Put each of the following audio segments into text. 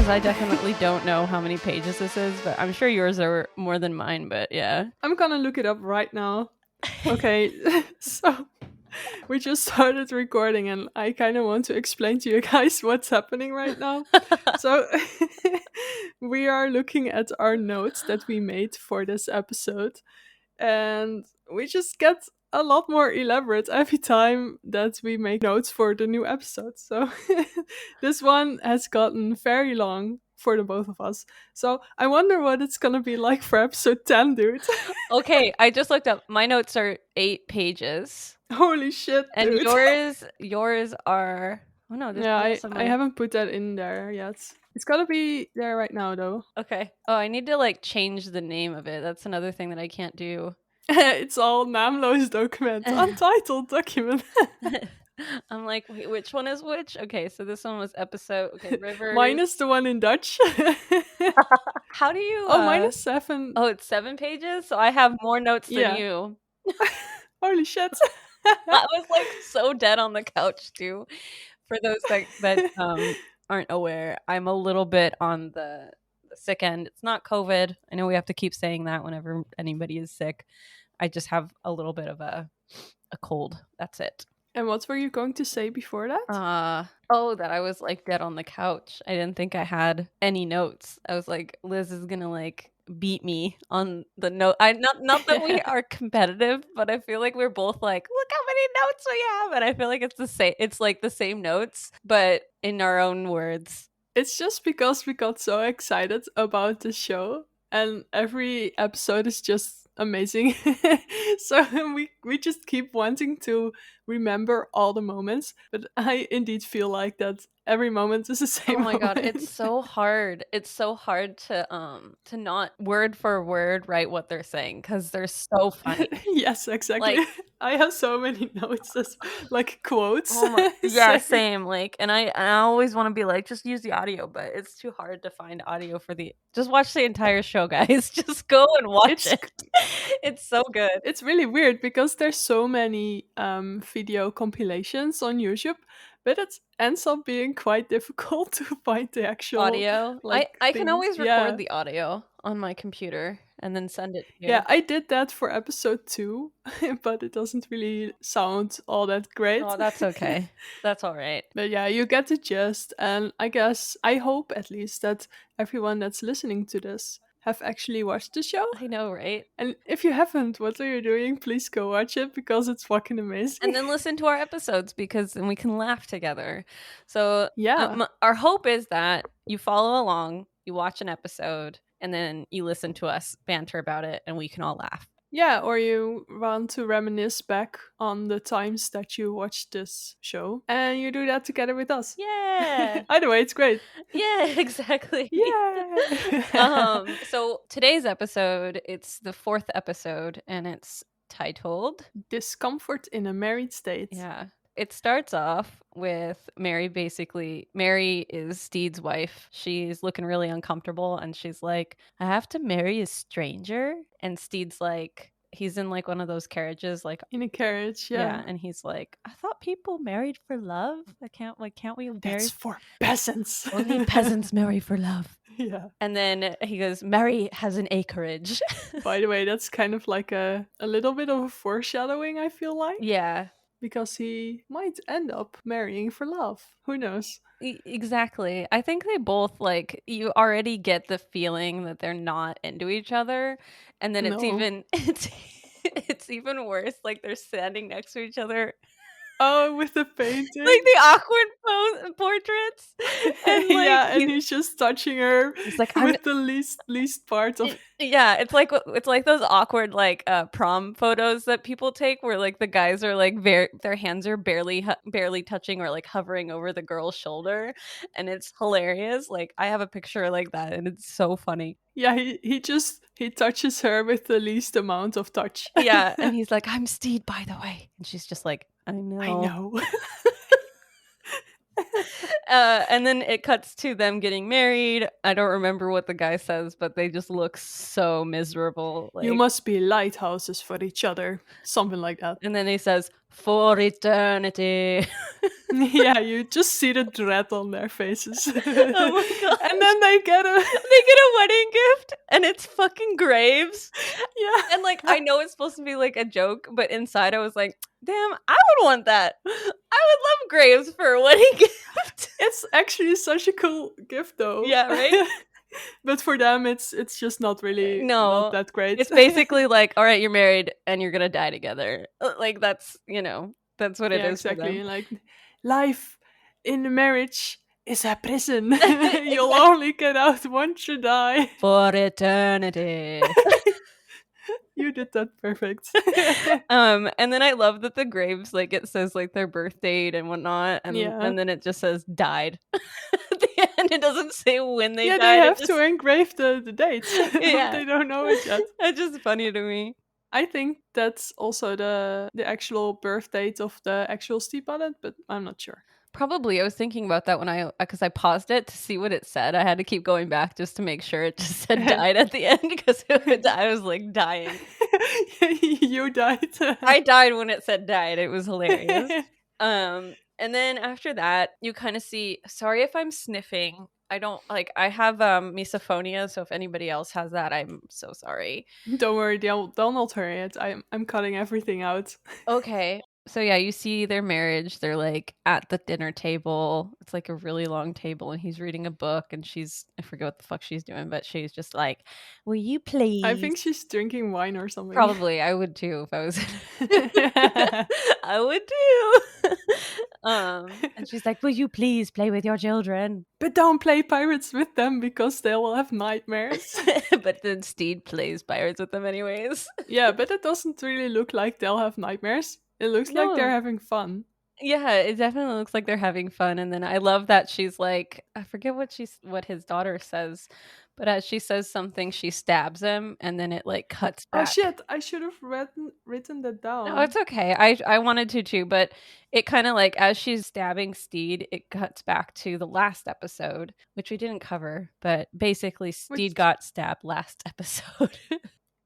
because I definitely don't know how many pages this is, but I'm sure yours are more than mine, but yeah. I'm gonna look it up right now. Okay, so we just started recording and I kind of want to explain to you guys what's happening right now. So we are looking at our notes that we made for this episode, and we just get a lot more elaborate every time that we make notes for the new episode. So this one has gotten very long for the both of us. So I wonder what it's gonna be like for episode 10, dude. Okay, I just looked up. My notes are 8 pages. Holy shit, And dude. yours are oh no, this Yeah, is I, also I mine. haven't put that in there yet. It's gotta be there right now, though. Okay. Oh, I need to like change the name of it. That's another thing that I can't do. It's all naamloos document, untitled document. I'm like, wait, which one is which? Okay, so this one was episode. Okay, Rivers. Mine is the one in Dutch. How do you? Oh, mine is 7. Oh, it's 7 pages. So I have more notes than Yeah. you. Holy shit. I was like so dead on the couch too. For those that aren't aware, I'm a little bit on the sick end. It's not COVID. I know we have to keep saying that whenever anybody is sick. I just have a little bit of a cold. That's it. And what were you going to say before that? That I was like dead on the couch. I didn't think I had any notes. I was like, Liz is gonna like beat me on the note. Not that we are competitive, but I feel like we're both like, look how many notes we have, and I feel like it's the same. It's like the same notes, but in our own words. It's just because we got so excited about the show, and every episode is just amazing. So we just keep wanting to remember all the moments, but I indeed feel like that every moment is the same. Oh my god, moment. it's so hard. It's so hard to not word for word write what they're saying because they're so funny. Yes, exactly. Like, I have so many notes as like quotes. oh my, yeah, Say- same. Like, and I always want to be like, just use the audio, but it's too hard to find audio for the. Just watch the entire show, guys. Just go and watch it. It's so good. It's really weird because there's so many video compilations on YouTube, but it ends up being quite difficult to find the actual Audio. like I can things. always Yeah. record the audio on my computer and then send it to you. Yeah, I did that for episode 2, but it doesn't really sound all that great. Oh, that's okay. That's all right. But yeah, you get the gist, and I hope at least that everyone that's listening to this have actually watched the show. I know, right? And if you haven't, what are you doing? Please go watch it because it's fucking amazing. And then listen to our episodes because then we can laugh together. So yeah, our hope is that you follow along, you watch an episode, and then you listen to us banter about it, and we can all laugh. yeah, or you want to reminisce back on the times that you watched this show, and you do that together with us. Yeah. Either way, it's great. Yeah, exactly. Yeah. So today's episode, it's the 4th episode, and it's titled Discomfort in a Married State. Yeah. It starts off with Mary. Basically, Mary is Steed's wife. She's looking really uncomfortable, and she's like, I have to marry a stranger. And Steed's like, he's in like one of those carriages, like in a carriage, yeah. and he's like, I thought people married for love. Can't we marry? That's for peasants. Only peasants marry for love. Yeah. And then he goes, Mary has an acreage. By the way, that's kind of like a little bit of a foreshadowing, I feel like. Yeah. Because he might end up marrying for love. Who knows? Exactly. I think they both like, you already get the feeling that they're not into each other, and then it's even worse. Like they're standing next to each other. Oh, with the painting, like the awkward portraits. And like, yeah, and he's just touching her. He's like, with the least part of. Yeah, it's like those awkward like prom photos that people take, where like the guys are like their hands are barely touching or like hovering over the girl's shoulder, and it's hilarious. Like I have a picture like that, and it's so funny. Yeah, he touches her with the least amount of touch. Yeah, and he's like, I'm Steed, by the way, and she's just like, I know. And then it cuts to them getting married. I don't remember what the guy says, but they just look so miserable. You Like, must be lighthouses for each other. Something like that. and then he says, "For eternity." Yeah, you just see the dread on their faces. And Oh my gosh. then they get a They get a wedding gift, and it's fucking graves. yeah. And like, I know it's supposed to be like a joke, but inside I was like, damn, I would want that. I would love graves for a wedding gift. It's actually such a cool gift though. Yeah, right? But for them it's just not really not No. that great. It's basically like, all right, you're married and you're gonna die together. Like, that's, that's what it Yeah, is for exactly. them. Like life in a marriage is a prison. You'll Exactly. only get out once you die. For eternity. You did that perfect. And then I love that the graves, like, it says like their birth date and whatnot, and Yeah. then it just says died. At the end, it doesn't say when they Yeah, they died. have to engrave the dates. Yeah. They don't know it yet. It's just funny to me. I think that's also the actual birth date of the actual Steve Ballant, but I'm not sure. Probably. I was thinking about that because I paused it to see what it said. I had to keep going back just to make sure it just said died at the end, because I was like dying. You died. I died when it said died. It was hilarious. And then after that, you kind of see, sorry if I'm sniffing. I don't I have misophonia, so if anybody else has that, I'm so sorry. Don't worry, they'll not hurry it. I'm cutting everything out. Okay. So yeah, you see their marriage. They're like at the dinner table. It's like a really long table, and he's reading a book, and I forget what the fuck she's doing, but she's just like, "Will you please?" I think she's drinking wine or something. Probably. I would too if I was. I would too. And she's like, "Will you please play with your children?" But don't play pirates with them because they will have nightmares. But then Steed plays pirates with them anyways. Yeah, but it doesn't really look like they'll have nightmares. It looks like they're No. having fun. Yeah, it definitely looks like they're having fun. And then I love that she's like, I forget what his daughter says, but as she says something, she stabs him, and then it like cuts Oh back. shit, I should have written that down. No, it's okay. I wanted to too, but it kind of like, as she's stabbing Steed, it cuts back to the last episode, which we didn't cover, but basically Steed got stabbed last episode.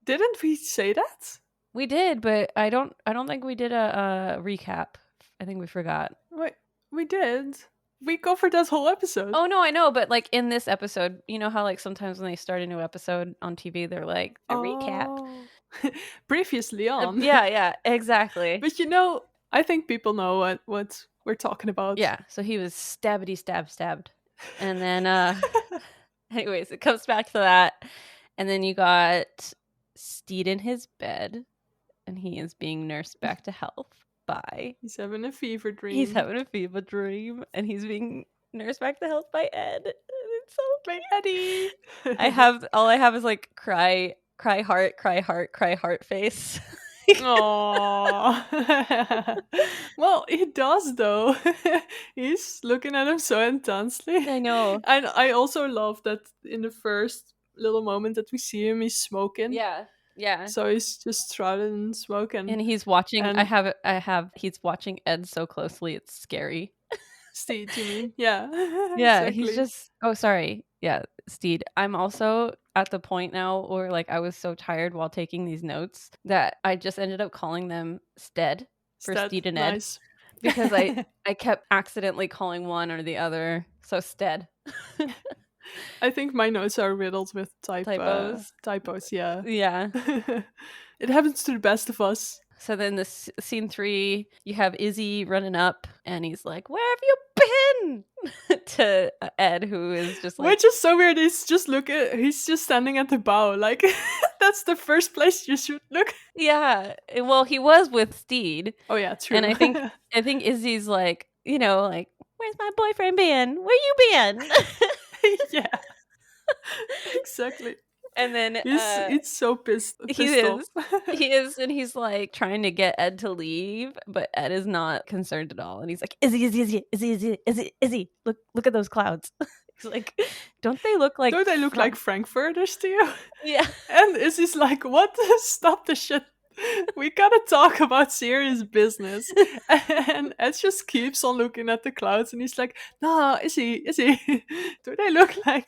Didn't we say that? We did, but I don't think we did a recap. I think we forgot. Wait, we did. We covered that whole episode. Oh no, I know, but like in this episode, you know how like sometimes when they start a new episode on TV, they're like the recap. Previously on. Yeah, exactly. But I think people know what we're talking about. Yeah, so he was stabbed. And then anyways, it comes back to that. And then you got Steed in his bed, and he is being nursed back to health by... He's having a fever dream. He's having a fever dream, and he's being nursed back to health by Ed. And it's so cute. Eddie. All I have is like cry heart face. Aww. Well, he does though. He's looking at him so intensely. I know. And I also love that in the first little moment that we see him, he's smoking. Yeah. So he's just shrouded in smoke, and he's watching. He's watching Ed so closely, it's scary. Steed, you mean? Yeah. Yeah, exactly. he's just... Oh, sorry. Yeah, Steed. I'm also at the point now where like I was so tired while taking these notes that I just ended up calling them Stead for Steed and Ed. Nice. Because I kept accidentally calling one or the other. So Stead. I think my notes are riddled with Typos. Typos, yeah. Yeah. It happens to the best of us. So then this scene 3, you have Izzy running up, and he's like, "Where have you been?" to Ed, who is just like... Which is so weird. He's just standing at the bow. Like, that's the first place you should look. Yeah. Well, he was with Steed. Oh yeah, true. And I think Izzy's like, like, "Where's my boyfriend been? Where you been?" Yeah. Exactly. And then he's so pissed he is. off. He is, and he's like trying to get Ed to leave, but Ed is not concerned at all. And he's like, Izzy, look at those clouds. He's like, don't they look like Frankfurters to you? Yeah. And Izzy's like, what? Stop the shit. We gotta talk about serious business. And Ed just keeps on looking at the clouds and he's like, no, is he? Do they look like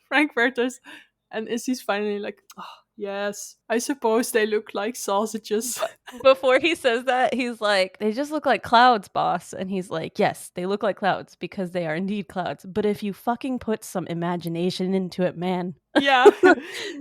Frankfurters? And Izzy's finally like, oh, yes, I suppose they look like sausages. But before he says that, he's like, "They just look like clouds, boss." And he's like, "Yes, they look like clouds because they are indeed clouds. But if you fucking put some imagination into it, man." Yeah,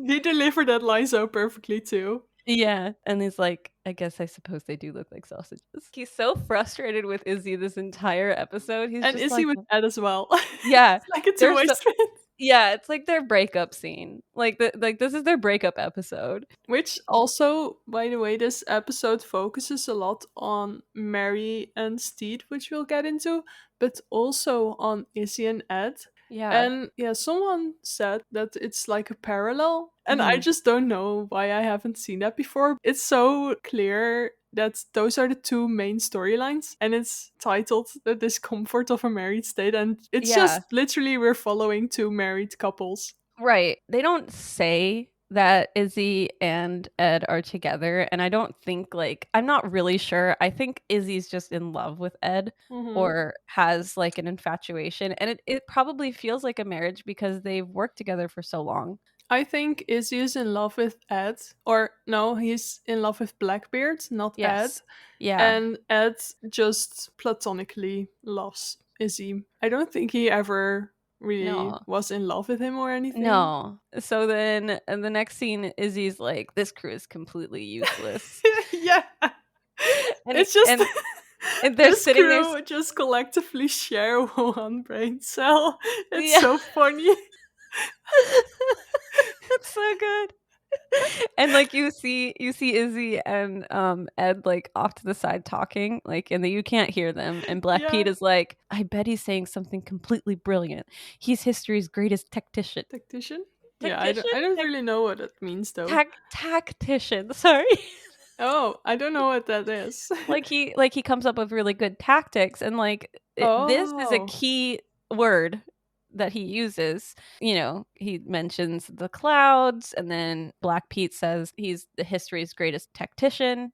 he delivered that line so perfectly too. Yeah, and he's like, I suppose they do look like sausages. He's so frustrated with Izzy this entire episode. He's And just Izzy like, with Ed as well. yeah, It's like a they're two-way so street. yeah, it's like their breakup scene. Like this is their breakup episode. Which also, by the way, this episode focuses a lot on Mary and Steed, which we'll get into, but also on Izzy and Ed. Yeah. And yeah, someone said that it's like a parallel, and I Mhm. just don't know why I haven't seen that before. It's so clear that those are the two main storylines, and it's titled The Discomfort of a Married State, and it's Yeah. just literally we're following two married couples. Right. They don't say that Izzy and Ed are together, and I don't think like I'm not really sure. I think Izzy's just in love with Ed Hmm. or has like an infatuation, and it probably feels like a marriage because they've worked together for so long. I think Izzy is in love with Ed. Or no, he's in love with Blackbeard, not Ed. Yes. Yeah. And Ed just platonically loves Izzy. I don't think he ever really No. was in love with him or anything. No. So then in the next scene, Izzy's like, this crew is completely useless. Yeah. And It's just and they're this sitting there crew just collectively share one brain cell. It's yeah. so funny. It's so good. And like you see Izzy and Ed like off to the side talking, like and you can't hear them. And Black Yeah. Pete is like, I bet he's saying something completely brilliant. He's history's greatest tactician. Tactician? Yeah, Tactician? I don't really know what it means though. Tactician, sorry. Oh, I don't know what that is. Like he comes up with really good tactics and this is a Oh, key word that he uses. He mentions the clouds and then Black Pete says he's the history's greatest tactician,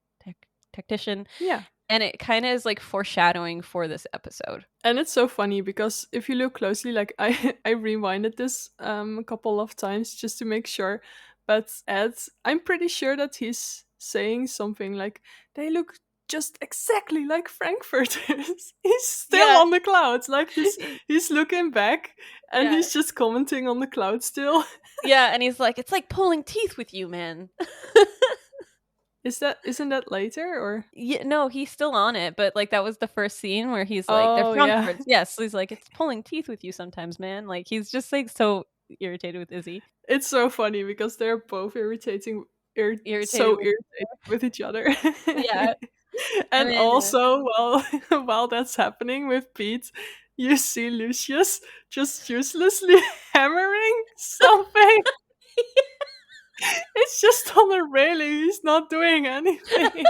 yeah. and it kind of is like foreshadowing for this episode. And it's so funny because if you look closely, like I rewinded this a couple of times just to make sure. But Ed, I'm pretty sure that he's saying something like they look just exactly like Frankfurters. He's still Yeah. on the clouds. Like he's looking back and Yeah. he's just commenting on the clouds still. Yeah, and he's like, it's like pulling teeth with you, man. Isn't that later or Yeah, no, he's still on it, but like that was the first scene where he's like, they're oh yeah. Frankfurts. Yes, so he's like, it's pulling teeth with you sometimes, man. Like he's just like so irritated with Izzy. It's so funny because they're both Irritated so with irritated with each other. yeah. And And then also, while while that's happening with Pete, you see Lucius just uselessly hammering something. It's just on a railing. He's not doing anything.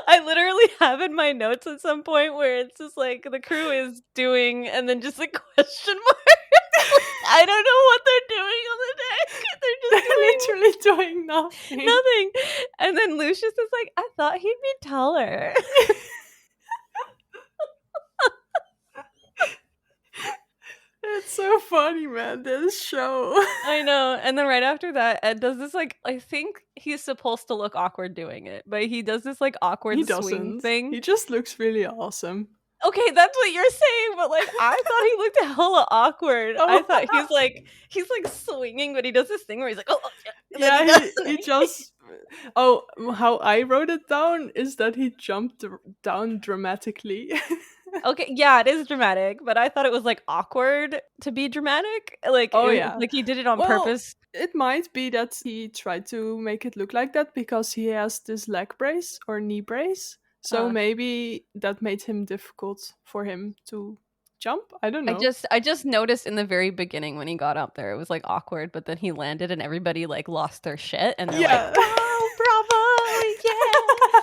I literally have in my notes at some point where it's just like the crew is doing and then just a question mark. I don't know what they're doing on the deck. They're just They're doing literally doing nothing. nothing. And then Lucius is like, I thought he'd be taller. It's so funny, man. This show. I know. And then right after that, Ed does this like I think he's supposed to look awkward doing it, but he does this like awkward He swing doesn't. thing. He just looks really awesome. Okay, that's what you're saying, but like I thought he looked hella awkward. I Oh. thought he's like swinging, but he does this thing where he's like, oh yeah. And then Yeah, does- he just. Oh, how I wrote it down is that he jumped down dramatically. Okay, yeah, it is dramatic, but I thought it was like awkward to be dramatic. Oh, yeah. Like he did it on Well, purpose. it might be that he tried to make it look like that because he has this leg brace or knee brace. So Uh, maybe that made him difficult for him to jump. I don't know. I just noticed in the very beginning when he got up there, it was like awkward, but then he landed and everybody like lost their shit and they're Yeah. like, "Wow, bravo, yeah,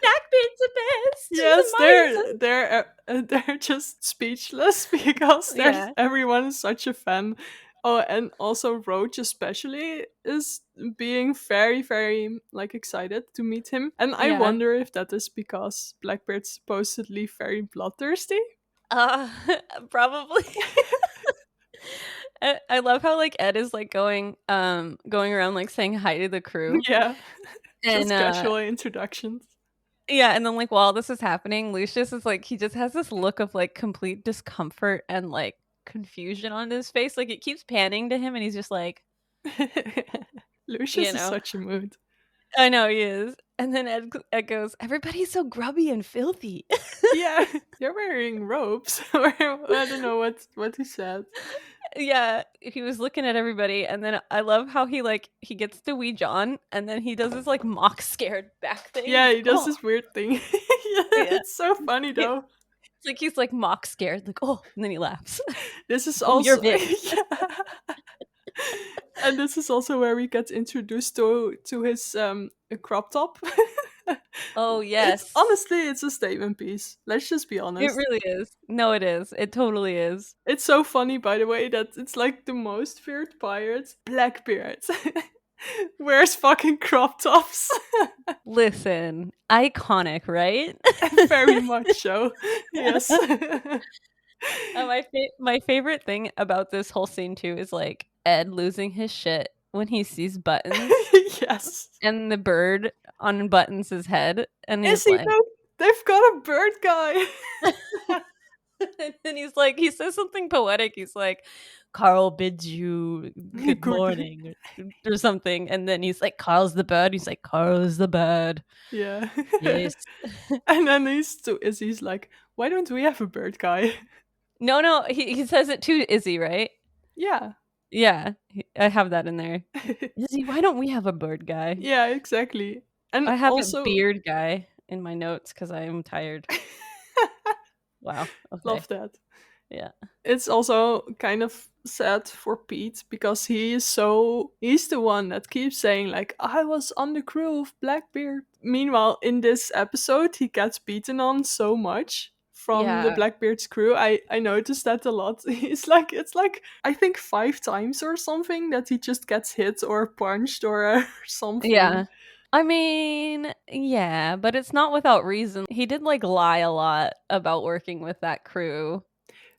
Blackbeard's the best." He's Yes, amazing." they're just speechless because Yeah. everyone is such a fan Oh, and also Roach especially is being very, very like excited to meet him. And I Yeah. wonder if that is because Blackbeard's supposedly very bloodthirsty. Uh, probably. I love how like Ed is like going around like saying hi to the crew. Yeah. And Just casual introductions. yeah, and then like while this is happening, Lucius is like he just has this look of like complete discomfort and like confusion on his face. Like it keeps panning to him and he's just like, you Lucius is know, such a mood. I know he is. And then Ed goes, everybody's so grubby and filthy. Yeah, they're wearing robes. Or I don't know what he said. Yeah, he was looking at everybody, and then I love how he gets to wee John, and then he does this like mock scared back thing. Yeah, He's he like, does oh, this weird thing. Yeah, yeah. it's so funny It's though. like he's like mock scared, like oh, and then he laughs. This is Oh, you're also big. yeah. And this is also where we get introduced to his crop top. Oh It's yes, honestly it's a statement piece. Let's just be it honest. really is. No, it is. It totally is. It's so funny, by the way, that it's like the most feared pirate, Blackbeard, wears fucking crop tops. Listen, iconic, right? Very much so. Yes. My favorite thing about this whole scene too is like Ed losing his shit when he sees Buttons Yes. and the bird on Buttons' head, and Is he's he like, though? They've got a bird guy. and then he's like, he says something poetic. He's like, Carl bids you good Good. morning or something, and then he's like, Carl's the bird. He's like, Carl is the bird. Yeah. Yes. And then he's like, why don't we have a bird guy? No, he says it to Izzy, right? Yeah. Yeah, I have that in there. Izzy, why don't we have a bird guy? Yeah, exactly. And I have a also beard guy in my notes because I am tired. Wow. Okay. love that. Yeah. It's also kind of sad for Pete because he's the one that keeps saying like I was on the crew of Blackbeard. Meanwhile, in this episode, he gets beaten on so much from the Yeah. Blackbeard's crew. I noticed that a lot. It's like I think 5 times or something that he just gets hit or punched or something. Yeah. I mean, yeah, but it's not without reason. He did like lie a lot about working with that crew.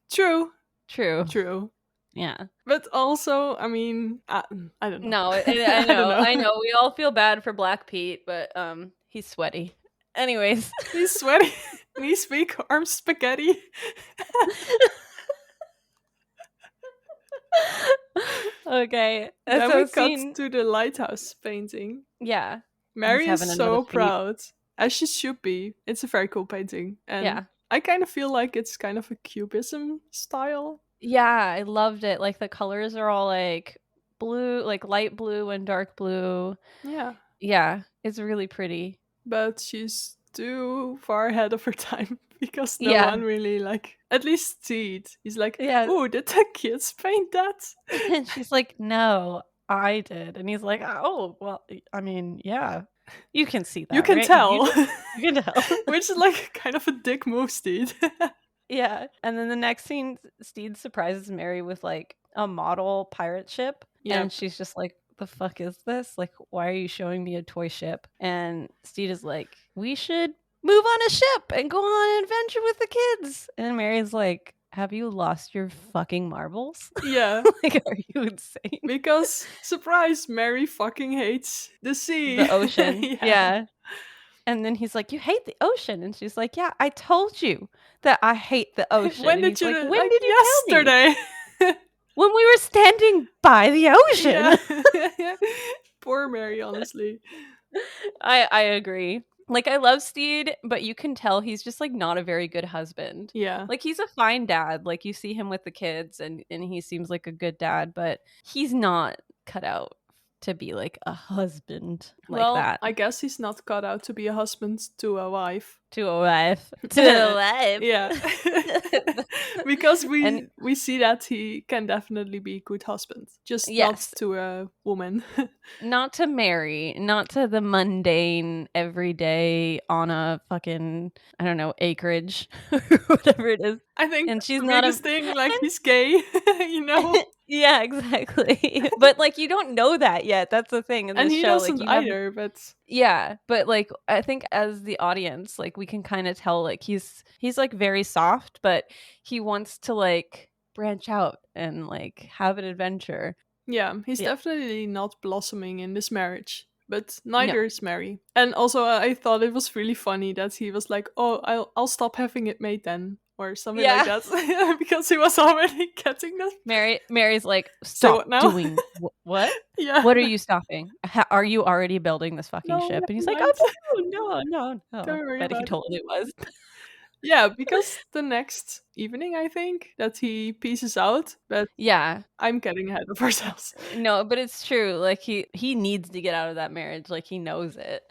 True, True. true. Yeah. But also, I mean, I don't know. No, I I don't know. know. I know. We all feel bad for Black Pete, but he's sweaty. Anyways. He's sweaty. Knees weak, arms spaghetti. Okay. Then So we cut scene to the lighthouse painting. yeah. He's Mary is having another so feed. proud, as she should be. It's a very cool painting, and Yeah. I kind of feel like it's kind of a cubism style. Yeah, I loved it. Like the colors are all like blue, like light blue and dark blue. Yeah, Yeah, it's really pretty. but she's too far ahead of her time because no Yeah. one really like. At least Steed, he's like, Yeah. "Oh, did the kids paint that?" And she's like, "No, I did." And he's like, "Oh, well, I mean, yeah. You can see You that, can right? tell, You can tell." which is like kind of a dick move, Steed. Yeah. And then the next scene, Steed surprises Mary with like a model pirate ship. Yeah. And she's just like, the fuck is this? Like, why are you showing me a toy ship? And Steed is like, we should move on a ship and go on an adventure with the kids. And Mary's like, have you lost your fucking marbles? Yeah. Like, are you insane? Because, surprise, Mary fucking hates the sea. The ocean. Yeah. Yeah. And then he's like, you hate the ocean. And she's like, yeah, I told you that I hate the ocean. When And did he's you like, when did you tell me? yesterday? When we were standing by the ocean. Yeah. Poor Mary, honestly. I agree. Like I love Steed, but you can tell he's just like not a very good husband. Yeah. Like he's a fine dad. Like you see him with the kids and he seems like a good dad, but he's not cut out to be like a husband like Well, that. I guess he's not cut out to be a husband to a wife. To a wife. To a wife. Yeah. Because And we see that he can definitely be a good husband, just not yes, to a woman. not to Mary, not to the mundane, everyday on a fucking, I don't know, acreage or whatever it is. I think And that's she's the not a. biggest thing, like he's gay, you know? Yeah, exactly. But like you don't know that yet. That's the thing in And this he show. Like doesn't you have. either, but Yeah, but like I think as the audience, like we can kind of tell like he's like very soft, but he wants to like branch out and like have an adventure. yeah, he's Yeah. definitely not blossoming in this marriage. But No. neither is Mary. And also, I thought it was really funny that he was like, "Oh, I'll stop having it made then," or something like Yeah. that, because he was already getting them. Mary's like, Say "Stop what now? doing what? Yeah. What are you stopping? Are you already building this fucking No, ship?" And he's never like, mind. "Oh no, no, no, no." Don't worry But he about it. totally was. Yeah, because the next evening, I think that he pieces out, but Yeah. I'm getting ahead of ourselves. No, but it's true. Like he needs to get out of that marriage. Like he knows it.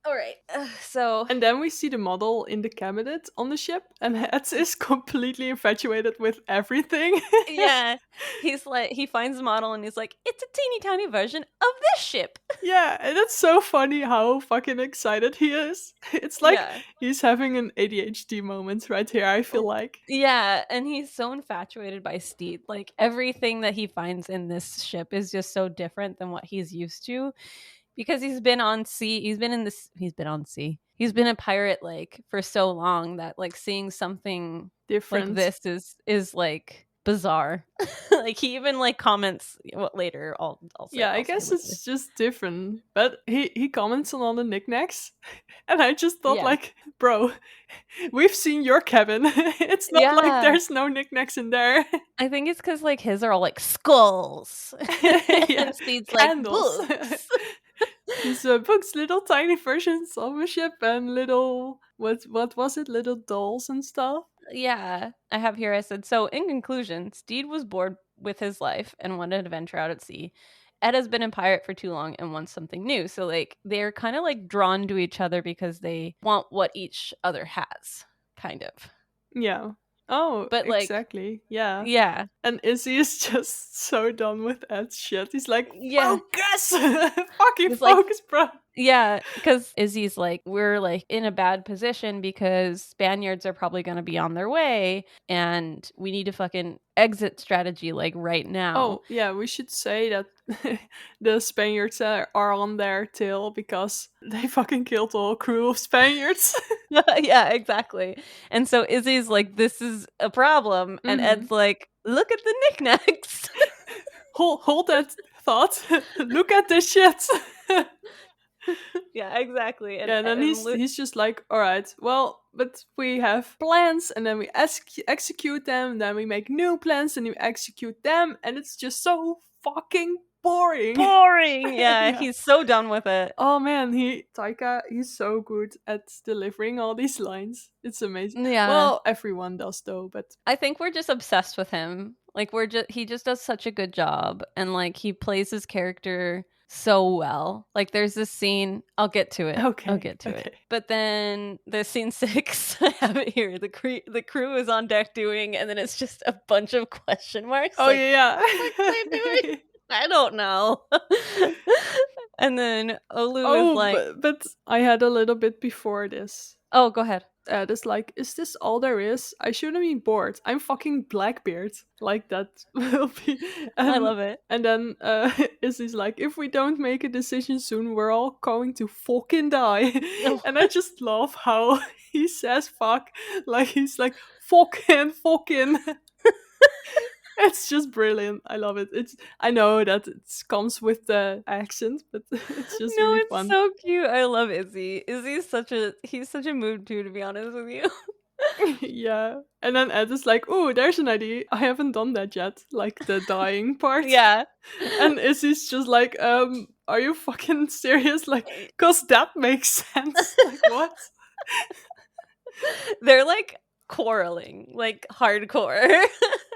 All right. So And then we see the model in the cabinet on the ship, and Hetz is completely infatuated with everything. yeah, he's like he finds the model and he's like, "It's a teeny tiny version of this ship." Yeah, and it's so funny how fucking excited he is. It's like Yeah. he's having an ADHD moment right here, I feel like. Yeah, and he's so infatuated by Steed. Like everything that he finds in this ship is just so different than what he's used to because he's been on sea. He's been on sea. He's been a pirate like for so long that like seeing something like Different. this is like bizarre. Like he even like comments what later Yeah, I I'll say guess later. it's just different. But he comments on all the knickknacks. And I just thought Yeah. like, bro, we've seen your cabin. It's not like Yeah. there's no knickknacks in there. I think it's because like his are all like skulls, Yeah, and Steed's like candles. books. These books, little tiny versions of a ship, and little what was it? Little dolls and stuff. Yeah, I have here. I said so. In conclusion, Steed was bored with his life and wanted to venture out at sea. Ed has been a pirate for too long and wants something new. So like they're kind of like drawn to each other because they want what each other has, kind of. Yeah. Oh, But like, exactly. Yeah. yeah, And Izzy is just so done with Ed's shit. He's like, yeah. focus! Fucking He's like, focus, bro. yeah, because Izzy's like, we're like in a bad position because Spaniards are probably going to be on their way and we need to fucking exit strategy like right now. Oh, yeah, we should say that the Spaniards are on their tail because they fucking killed the whole crew of Spaniards. Yeah, exactly. And so Izzy's like, this is a problem. And Ed's like, look at the knickknacks. Hold that thought. Look at this shit. Yeah, exactly. Yeah, and then he's just like, all right, well, but we have plans, and then we execute them, then we make new plans, and we execute them, and it's just so fucking boring. Boring. Yeah, Yeah. he's so done with it. Oh man, Taika, he's so good at delivering all these lines. It's amazing. Yeah. Well, everyone does though, but I think we're just obsessed with him. Like he just does such a good job and like he plays his character so well. Like there's this scene, I'll get to it. okay. I'll get to it. But then there's scene 6, I have it here. The crew is on deck doing and then it's just a bunch of question marks. Oh like, yeah. What are they doing? I don't know. And then Olu is like, but I had a little bit before this. oh, go ahead. It's like, is this all there is? I shouldn't be bored. I'm fucking Blackbeard. Like that will be. I love it. And then Izzy's like, if we don't make a decision soon, we're all going to fucking die. Oh. And I just love how he says fuck. Like he's like, fucking. It's just brilliant. I love it. I know that it comes with the accent, but it's just really it's fun. so cute. I love Izzy. He's such a mood too, to be honest with you. Yeah. And then Ed is like, oh, there's an idea. I haven't done that yet. Like the dying part. Yeah. And Izzy's just like, are you fucking serious? Like, cause that makes sense. Like what? They're like quarreling, like hardcore.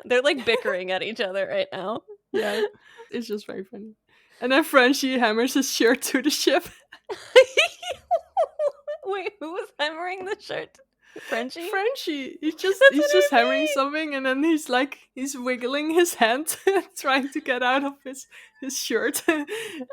They're like bickering at each other right now. Yeah. It's just very funny. And then Frenchie hammers his shirt to the ship. Wait, who was hammering the shirt? Frenchie? Frenchie. That's He's what just hammering I something, and then he's wiggling his hand, trying to get out of his shirt.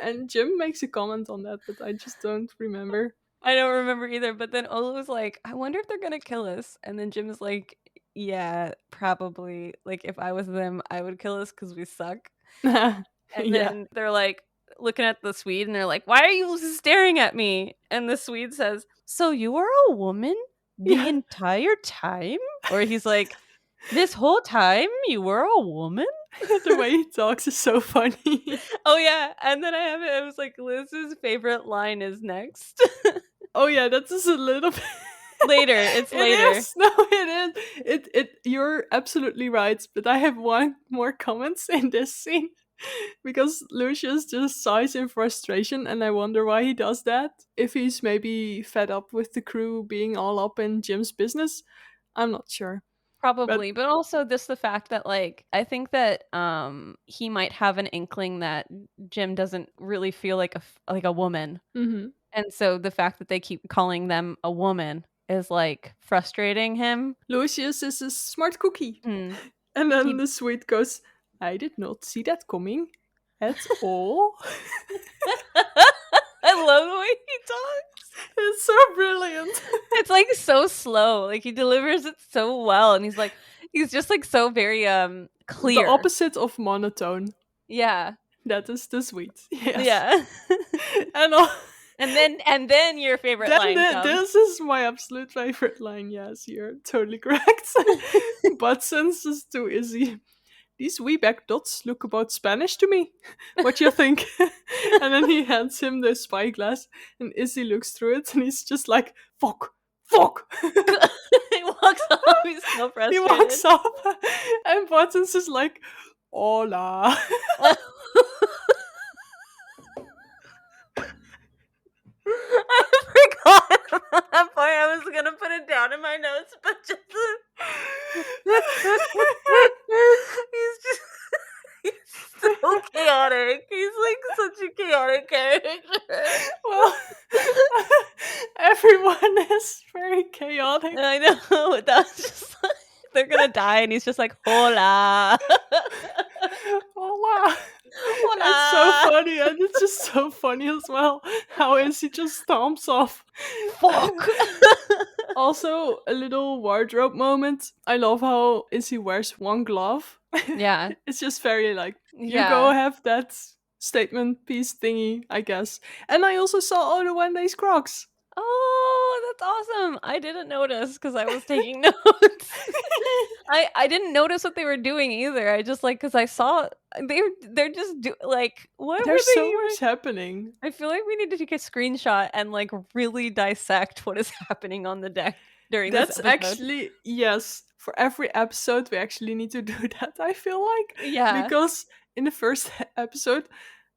And Jim makes a comment on that, but I just don't remember. I don't remember either, but then Ola was like, "I wonder if they're gonna kill us." And then Jim's like, "Yeah, probably. Like, if I was them, I would kill us because we suck." And Yeah. then they're like looking at the Swede and they're like, "Why are you staring at me?" And the Swede says, "So you are a woman the Yeah. entire time?" Or he's like, "This whole time you were a woman?" The way he talks is so funny. Oh yeah, and then I have it. It was like Liz's favorite line is next. Oh yeah, that is a little bit. Later, it's It later. is. No, it is. It. You're absolutely right. But I have one more comments in this scene because Lucius just sighs in frustration, and I wonder why he does that. If he's maybe fed up with the crew being all up in Jim's business, I'm not sure. But Probably, but also just the fact that like I think that he might have an inkling that Jim doesn't really feel like a woman. mhm. And so the fact that they keep calling them a woman is like frustrating him. Lucius is a smart cookie. Mm. And then He the Swede goes, I did not see that coming at all. I love the way he talks. It's so brilliant. It's like so slow. Like he delivers it so well and he's just like so very The clear. opposite of monotone. Yeah. That is the Swede. Yes. Yeah. And all, and then your favorite then line comes. this is my absolute favorite line. Yes, you're totally correct. But since it's too easy, these wee back dots look about Spanish to me. What you think? And then he hands him the spyglass, and Izzy looks through it, and he's just like, fuck, fuck. He walks off, he's so frustrated. He walks off, and Buttons is like, hola. I forgot about that part. I was gonna put it down in my notes, but just he's just he's so chaotic. He's like such a chaotic character. Well, everyone is very chaotic. I know. That was just like, they're gonna die, and he's just like hola. Hola. Hola. It's so funny, and it's just so funny as well. How Izzy just stomps off. Fuck. Also, a little wardrobe moment. I love how Izzy wears one glove. Yeah. It's just very like, you Yeah. go have that statement piece thingy, I guess. And I also saw Oda Wendy's Crocs. Oh, that's awesome. I didn't notice because I was taking notes. I didn't notice what they were doing either. I just like because I saw they're just like what There's were they so even? much happening. I feel like we need to take a screenshot and like really dissect what is happening on the deck during That's this episode. actually, yes, for every episode we actually need to do that, I feel like. Yeah. Because in the first episode,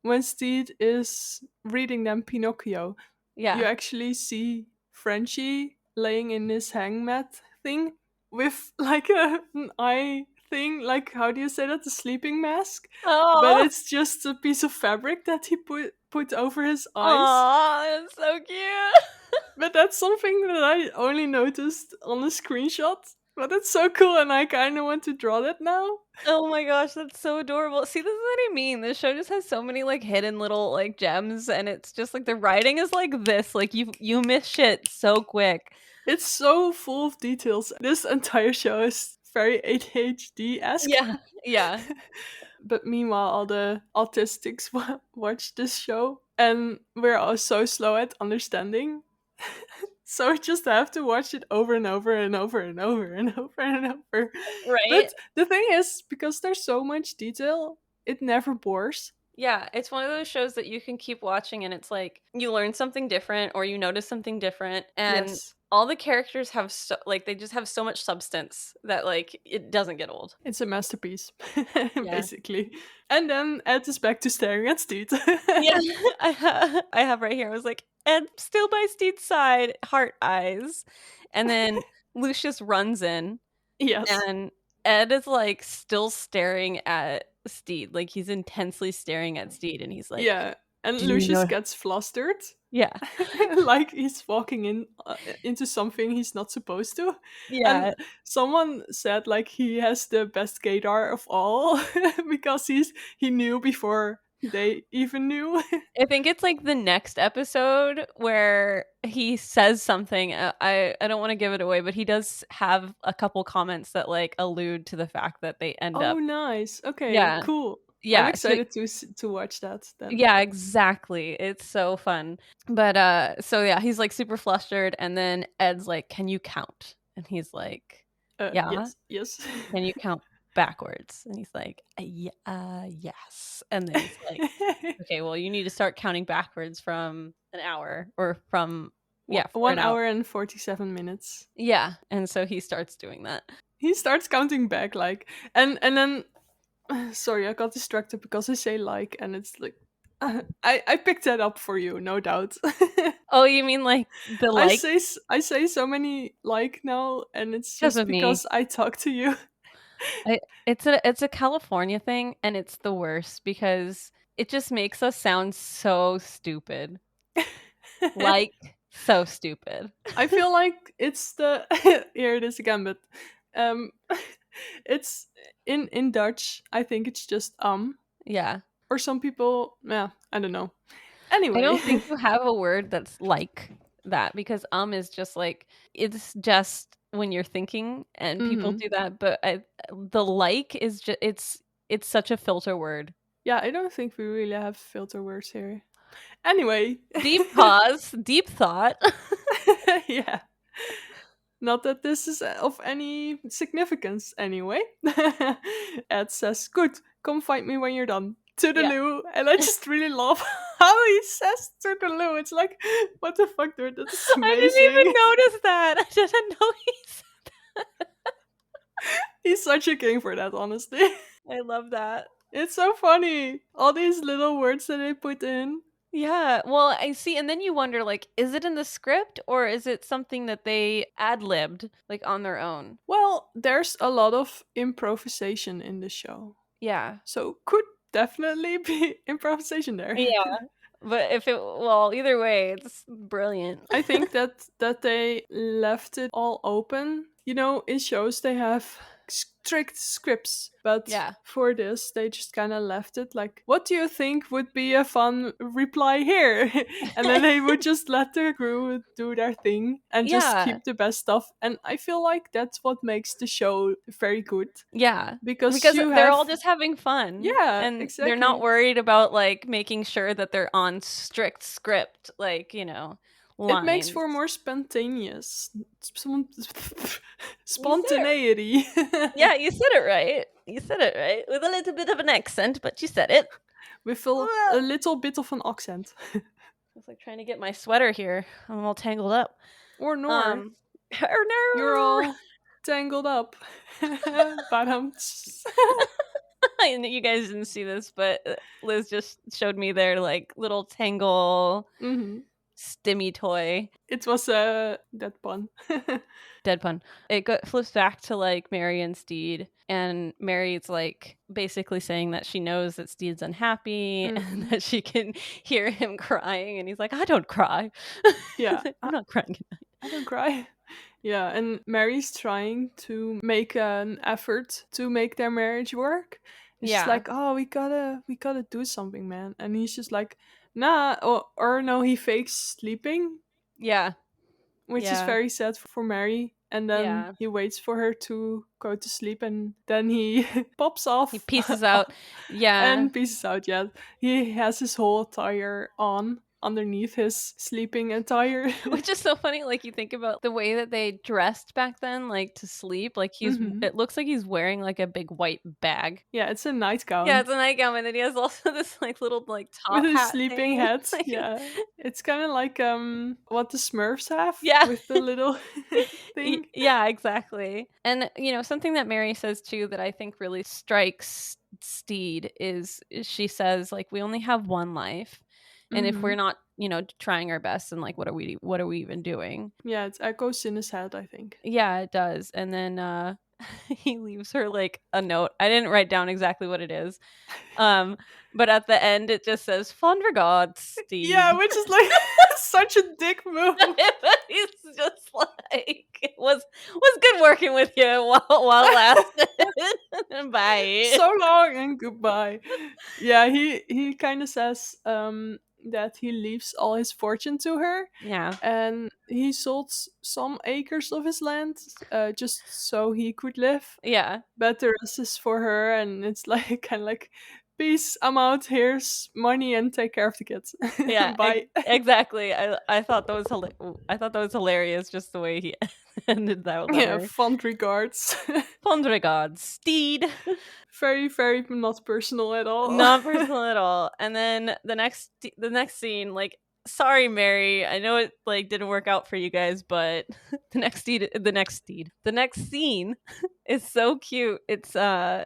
when Steed is reading them Pinocchio, Yeah. you actually see Frenchie laying in his hangmat thing with like an eye thing, like how do you say that? A sleeping mask? Oh. But it's just a piece of fabric that he put over his eyes. Oh, that's so cute. But that's something that I only noticed on the screenshot. But it's so cool, and I kind of want to draw that now. Oh my gosh, that's so adorable. See, this is what I mean. This show just has so many like hidden little like gems, and it's just like the writing is like this. Like you miss shit so quick. It's so full of details. This entire show is very ADHD-esque. Yeah, yeah. But meanwhile, all the autistics watch this show, and we're all so slow at understanding. So we just have to watch it over and over and over and over and over and over. Right? But the thing is, because there's so much detail, it never bores. Yeah, it's one of those shows that you can keep watching and it's like you learn something different or you notice something different and Yes. all the characters have they just have so much substance that like it doesn't get old. It's a masterpiece, basically. And then Ed is back to staring at Steed. Yeah, I have right here. I was like, Ed still by Steed's side, heart eyes. And then Lucius runs in. Yes. And Ed is like still staring at Steed. Like he's intensely staring at Steed and he's like, yeah. And "Do you Lucius know-" gets flustered. Yeah. like he's walking into something he's not supposed to. And Yeah. someone said like he has the best gaydar of all because he knew before they even knew. I think it's like the next episode where he says something. I don't want to give it away, but he does have a couple comments that like allude to the fact that they end Oh, up. nice. Okay, Yeah. cool. I'm Yeah. So excited to watch that then. yeah, exactly. It's so fun. But so yeah, he's like super flustered and then Ed's like, "Can you count?" And he's like, "Yeah." Yes, yes. "Can you count backwards?" And he's like, yes." And then he's like, "Okay, well, you need to start counting backwards from an hour or from for One an hour." hour and 47 minutes. Yeah, and so he starts doing that. He starts counting back like, and then sorry, I got distracted because I say like, and it's like, I picked that up for you, no doubt. Oh, you mean like the I like say I say so many like now, and it's because just of me? because I talk to you. It's a California thing, and it's the worst because it just makes us sound so stupid. Like, so stupid. I feel like it's the here it is again, but um, it's in Dutch. I think it's just Yeah. or some people, yeah, I don't know. I Anyway. don't think you have a word that's like that because is just like it's just when you're thinking and people Mhm. do that, but the like is just it's such a filter word. Yeah, I don't think we really have filter words here. Anyway. Deep pause, deep thought. Yeah. Not that this is of any significance anyway. Ed says, "Good, come find me when you're done. Yeah. Toodaloo." And I just really love how he says toodaloo. It's like, what the fuck, dude? That's I didn't amazing. even notice that. I didn't know he's He's such a king for that, honestly. I love that. It's so funny. All these little words that they put in. Yeah. Well, I see. And then you wonder, like, is it in the script or is it something that they ad libbed, like, on their own? Well, there's a lot of improvisation in the show. Yeah. So could definitely be improvisation there. Yeah. But well, either way, it's brilliant. I think that they left it all open. You know, in shows they have strict scripts, but Yeah. for this they just kind of left it like, what do you think would be a fun reply here? And then they would just let the crew do their thing and just Yeah. keep the best stuff. And I feel like that's what makes the show very good Yeah. because Because you they're have, all just having fun yeah, and they're not exactly. worried about, like, making sure that they're on strict script, like, It makes lines. for more spontaneous You said it. spontaneity. Yeah, you said it right. You said it right. With a little bit of an accent, but you said it. With a Well, little bit of an accent. it's like trying to get my sweater here. I'm all tangled up. Or nor. Um, or You're no. all tangled up. Badum. You guys didn't see this, but Liz just showed me their like little tangle Mhm. stimmy toy. It was a dead pun. Dead pun. It flips back to like Mary and Steed, and Mary's like basically saying that she knows that Steed's unhappy and Mhm. that she can hear him crying, and he's like, "I don't cry." Yeah, I'm not crying at night. I don't cry. Yeah, and Mary's trying to make an effort to make their marriage work. And she's Yeah, like, "Oh, we gotta do something, man." And he's just like, "Nah," or no, he fakes sleeping, yeah, which is yeah, very sad for Mary. And then yeah. he waits for her to go to sleep, and then he pops He off pieces out. Yeah, and pieces out. Yeah, he has his whole attire on underneath his sleeping attire. which is so funny. Like you think about the way that they dressed back then, like to sleep. Like Hmm. it looks like he's wearing like a big white bag. Yeah, it's a Yeah, nightgown. it's a nightgown, and then he has also this like little like With top his hat sleeping thing. hat, Like, yeah. It's kind of like what the Smurfs have yeah. with the little thing. Yeah, exactly. And something that Mary says too that I think really strikes Steed is she says like we only have one life, and if we're Hmm. not trying our best, then like what are we even doing? Yeah, it echoes in his head, I think. Yeah, it does. And then he leaves her like a note. I didn't write down exactly what it is. But at the end it just says fond regards, Yeah, Steed. which is like Such a dick move. He's just like, it was good working with you while it lasted. Bye. So long and goodbye. Yeah, he kind of says that he leaves all his fortune to her, Yeah. and he sold some acres of his land just so he could live. Yeah. But the rest is for her, and it's like kind of like, peace, I'm out. Here's money, and take care of the kids. Yeah, Bye. exactly. I thought that was I thought that was hilarious, just the way he ended that Yeah, letter. fond regards. Fond regards, Steed. Very, very not personal at all. Not personal at all. And then the next scene, like, sorry, Mary, I know it like didn't work out for you guys, but the next scene is so cute. It's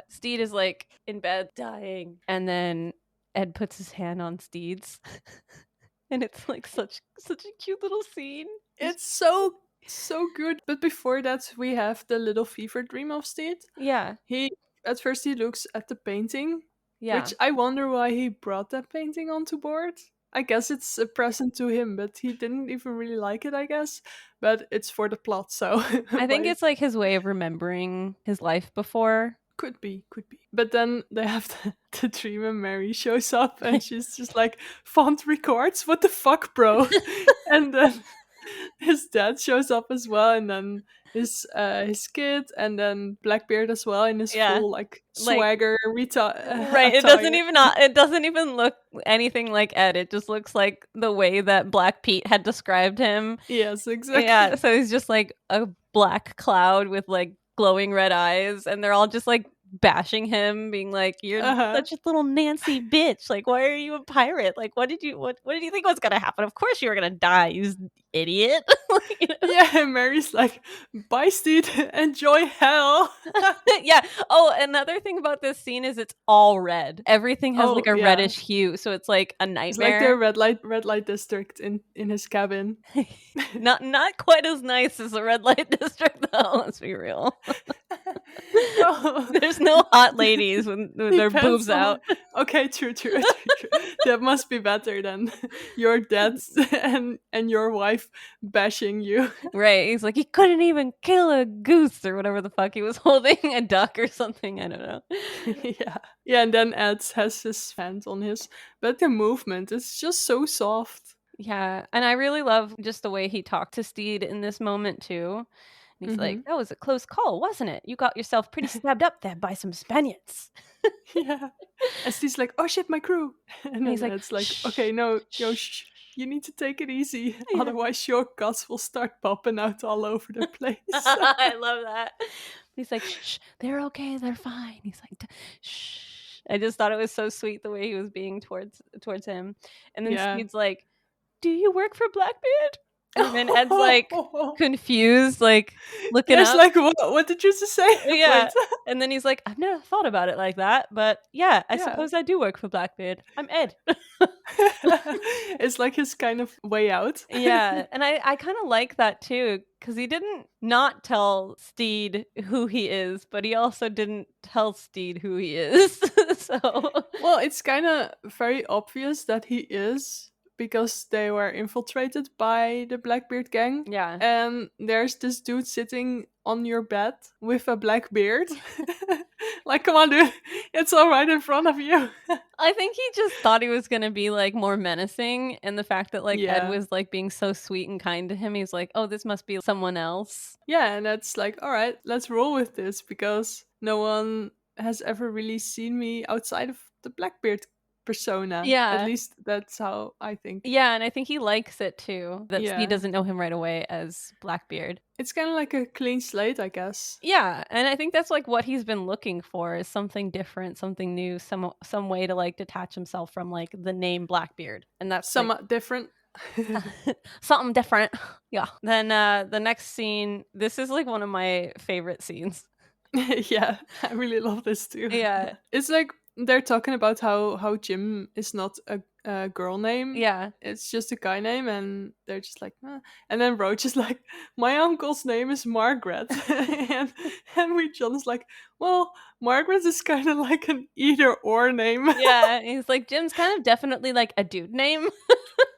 Steed is like in bed dying, and then Ed puts his hand on Steed's, and it's like such a cute little scene. It's so good. But before that, we have the little fever dream of Steed. Yeah, He at first he looks at the painting, yeah. which I wonder why he brought that painting onto board. I guess it's a present to him, but he didn't even really like it, I guess. But it's for the plot, so I think it's like his way of remembering his life before. Could be. But then they have the dream, and Mary shows up, and she's just like, font records? What the fuck, bro? And then his dad shows up as well, and then his kid, and then Blackbeard as well in his full like swagger right. It doesn't even look anything like Ed. It just looks like the way that Black Pete had described him. Yes, exactly. Yeah, so he's just like a black cloud with like glowing red eyes, and they're all just like bashing him, being like, "You're such a little Nancy bitch. Like, why are you a pirate? Like, what did you think was gonna happen? Of course you were gonna die, you idiot." You know? Yeah, and Mary's like, "Bye, Steed. Enjoy hell." Yeah. Oh, another thing about this scene is it's all red. Everything has like a reddish hue, so it's like a nightmare. It's like the red light district in his cabin. not quite as nice as the red light district, though. Let's be real. There's no hot ladies with their boobs out. Okay, true. That must be better than your dad and your wife bashing you. Right. He's like, he couldn't even kill a goose or whatever the fuck he was holding, a duck or something. I don't know. Yeah, and then Ed has his hand on his, but the movement is just so soft. Yeah, and I really love just the way he talked to Steed in this moment too. And he's like, that was a close call, wasn't it? You got yourself pretty stabbed up there by some Spaniards. Yeah. And Steve's like, oh shit, my crew. And he's like, it's like, okay, no, shh. You need to take it easy. Yeah. Otherwise your guts will start popping out all over the place. I love that. He's like, shh, they're okay, they're fine. He's like, shh. I just thought it was so sweet the way he was being towards him. And then Steve's like, do you work for Blackbeard? And then Ed's like confused, like looking up. Like, what did you just say? Yeah. And then he's like, I've never thought about it like that, but yeah, I suppose I do work for Blackbeard. I'm Ed. It's like his kind of way out. Yeah. And I kind of like that too, because he didn't not tell Steed who he is, but he also didn't tell Steed who he is. So well, it's kind of very obvious that he is, because they were infiltrated by the Blackbeard gang. Yeah. And there's this dude sitting on your bed with a black beard. Like, come on, dude. It's all right in front of you. I think he just thought he was going to be like more menacing. And the fact that like Ed was like being so sweet and kind to him, he's like, oh, this must be someone else. Yeah. And that's like, all right, let's roll with this, because no one has ever really seen me outside of the Blackbeard persona. Yeah, at least that's how I think. Yeah, and I think he likes it too, that he doesn't know him right away as Blackbeard. It's kind of like a clean slate, I guess. Yeah, and I think that's like what he's been looking for, is something different, something new, some way to like detach himself from like the name Blackbeard. And that's somewhat like, different. Something different. Yeah. Then the next scene, this is like one of my favorite scenes. Yeah, I really love this too. Yeah. It's like they're talking about how Jim is not a girl name. Yeah. It's just a guy name, and they're just like, and then Roach is like, my uncle's name is Margaret. and John's like, well, Margaret is kind of like an either or name. Yeah, he's like, Jim's kind of definitely like a dude name.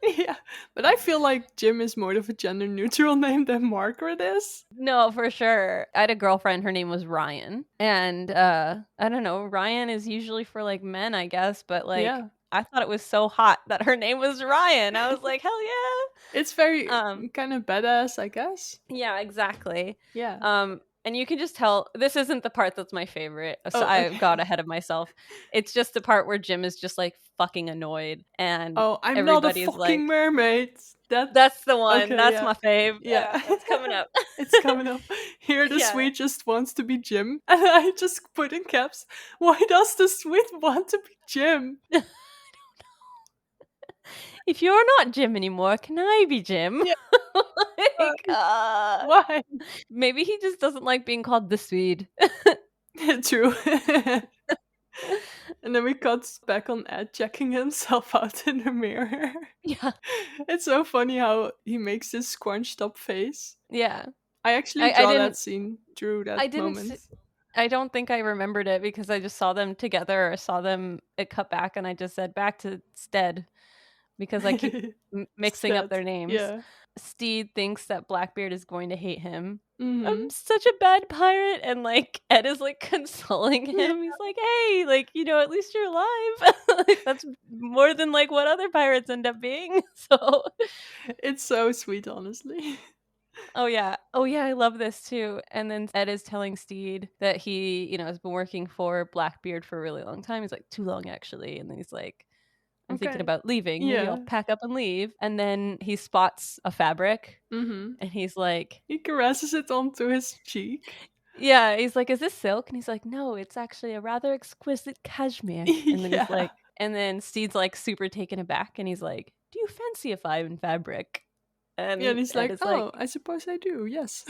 Yeah, but I feel like Jim is more of a gender neutral name than Margaret is. No, for sure. I had a girlfriend, her name was Ryan. And I don't know, Ryan is usually for like men, I guess, but like Yeah. I thought it was so hot that her name was Ryan. I was like, hell yeah. It's very Um kind of badass, I guess. yeah, exactly. Yeah. And you can just tell this isn't the part that's my favorite. So Oh, I got okay. ahead of myself. It's just the part where Jim is just like fucking annoyed and Oh, I'm not a everybody's like, fucking mermaid. That that's the one. okay, That's yeah. my fave. Yeah. Yeah, that's coming up. It's coming up. Here the Yeah. Swede just wants to be Jim. And I just put in caps, why does the Swede want to be Jim? If you're not Jim anymore, can I be Jim? Yeah, Like, why? maybe he just doesn't like being called the Swede. True. And then we cut back on Ed checking himself out in the mirror. Yeah. It's so funny how he makes this scrunched up face. Yeah. I actually I draw didn't that scene, drew I that didn't moment. I don't think I remembered it because I just saw them together or saw them it cut back and I just said back to Stead because I keep mixing up Instead, their names. yeah. Steed thinks that Blackbeard is going to hate him. I'm Mm-hmm. such a bad pirate, and like Ed is like consoling Yeah. him. He's like, "Hey, like at least you're alive. Like, that's more than like what other pirates end up being." So, It's so sweet, honestly. oh yeah, I love this too. And then Ed is telling Steed that he, has been working for Blackbeard for a really long time. He's like, too long actually. And then he's like, I'm thinking Okay. about leaving. Maybe I'll Yeah. pack up and leave. And then he spots a fabric Mm-hmm. and he's like, He caresses it onto his cheek. yeah, he's like, is this silk? And he's like, no, it's actually a rather exquisite cashmere. And then he's Yeah. like, and then Steed's like super taken aback and he's like, do you fancy a fine fabric? Yeah, and And he's Ed like, is like, oh, I suppose I do, yes.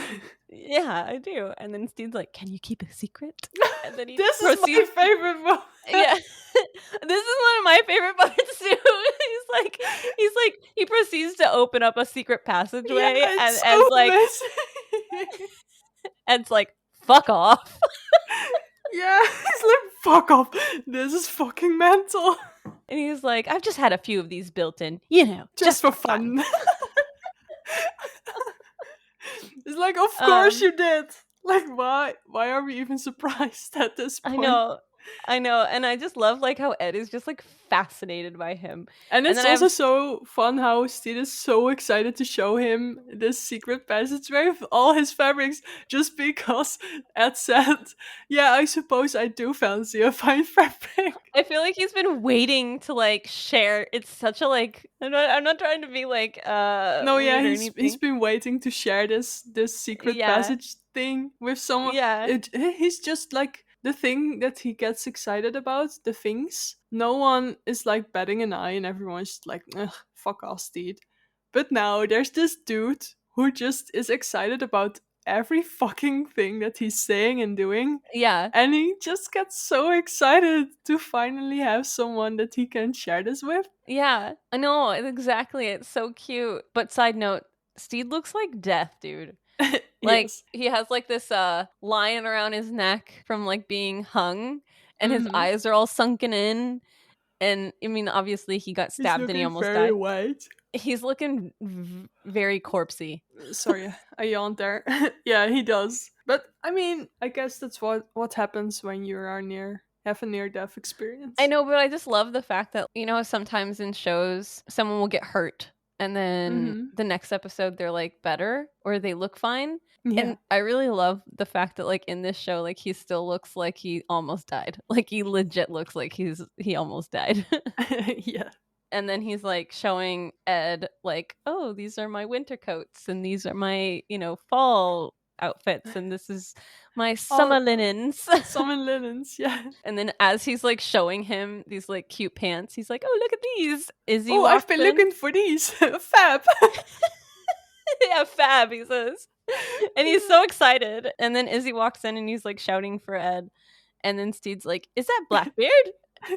yeah, I do. And then Steve's like, can you keep a secret? And then he This is my proceeds. favorite moment. Yeah. This is one of my favorite parts too. He proceeds to open up a secret Yeah, passageway and it's so messy. Ed's like, fuck off. Yeah, he's like, fuck off. This is fucking mental. And he's like, I've just had a few of these built in, Just for fun. It's like, of course you did. Like, why are we even surprised at this point? I know, and I just love like how Ed is just like fascinated by him. And And it's then also so fun how Steed is so excited to show him this secret passageway with all his fabrics just because Ed said, yeah, I suppose I do fancy a fine fabric. I feel like he's been waiting to like share. It's such a like I'm not trying to be like No, yeah, rude or he's anything. been waiting to share this secret Yeah. passage thing with someone. Yeah. He's just like the thing that he gets excited about, the things. No one is like batting an eye and everyone's just like, ugh, fuck off, Steed. But now there's this dude who just is excited about every fucking thing that he's saying and doing. Yeah. And he just gets so excited to finally have someone that he can share this with. Yeah. I know, exactly. It's so cute. But side note, Steed looks like death, dude. Like Yes. he has like this lion around his neck from like being hung and his Mhm. eyes are all sunken in. And I mean, obviously he got He's stabbed and he looking almost very died. white. He's looking very corpsey. Sorry, I yawned there. Yeah, he does. But I mean, I guess that's what happens when you are have a near death experience. I know, but I just love the fact that, sometimes in shows someone will get hurt and then the next episode they're like better or they look fine. Yeah. And I really love the fact that like in this show, like he still looks like he almost died. Like he legit looks like he almost died. Yeah. And then he's like showing Ed like, oh, these are my winter coats and these are my, fall outfits and this is my summer linens. Summer linens, yeah. And then as he's like showing him these like cute pants, he's like, oh, look at these. Izzy Oh, I've been in. looking for these. Fab. Yeah, fab, he says. And he's so excited. And then Izzy walks in and he's like shouting for Ed. And then Steed's like, is that Blackbeard?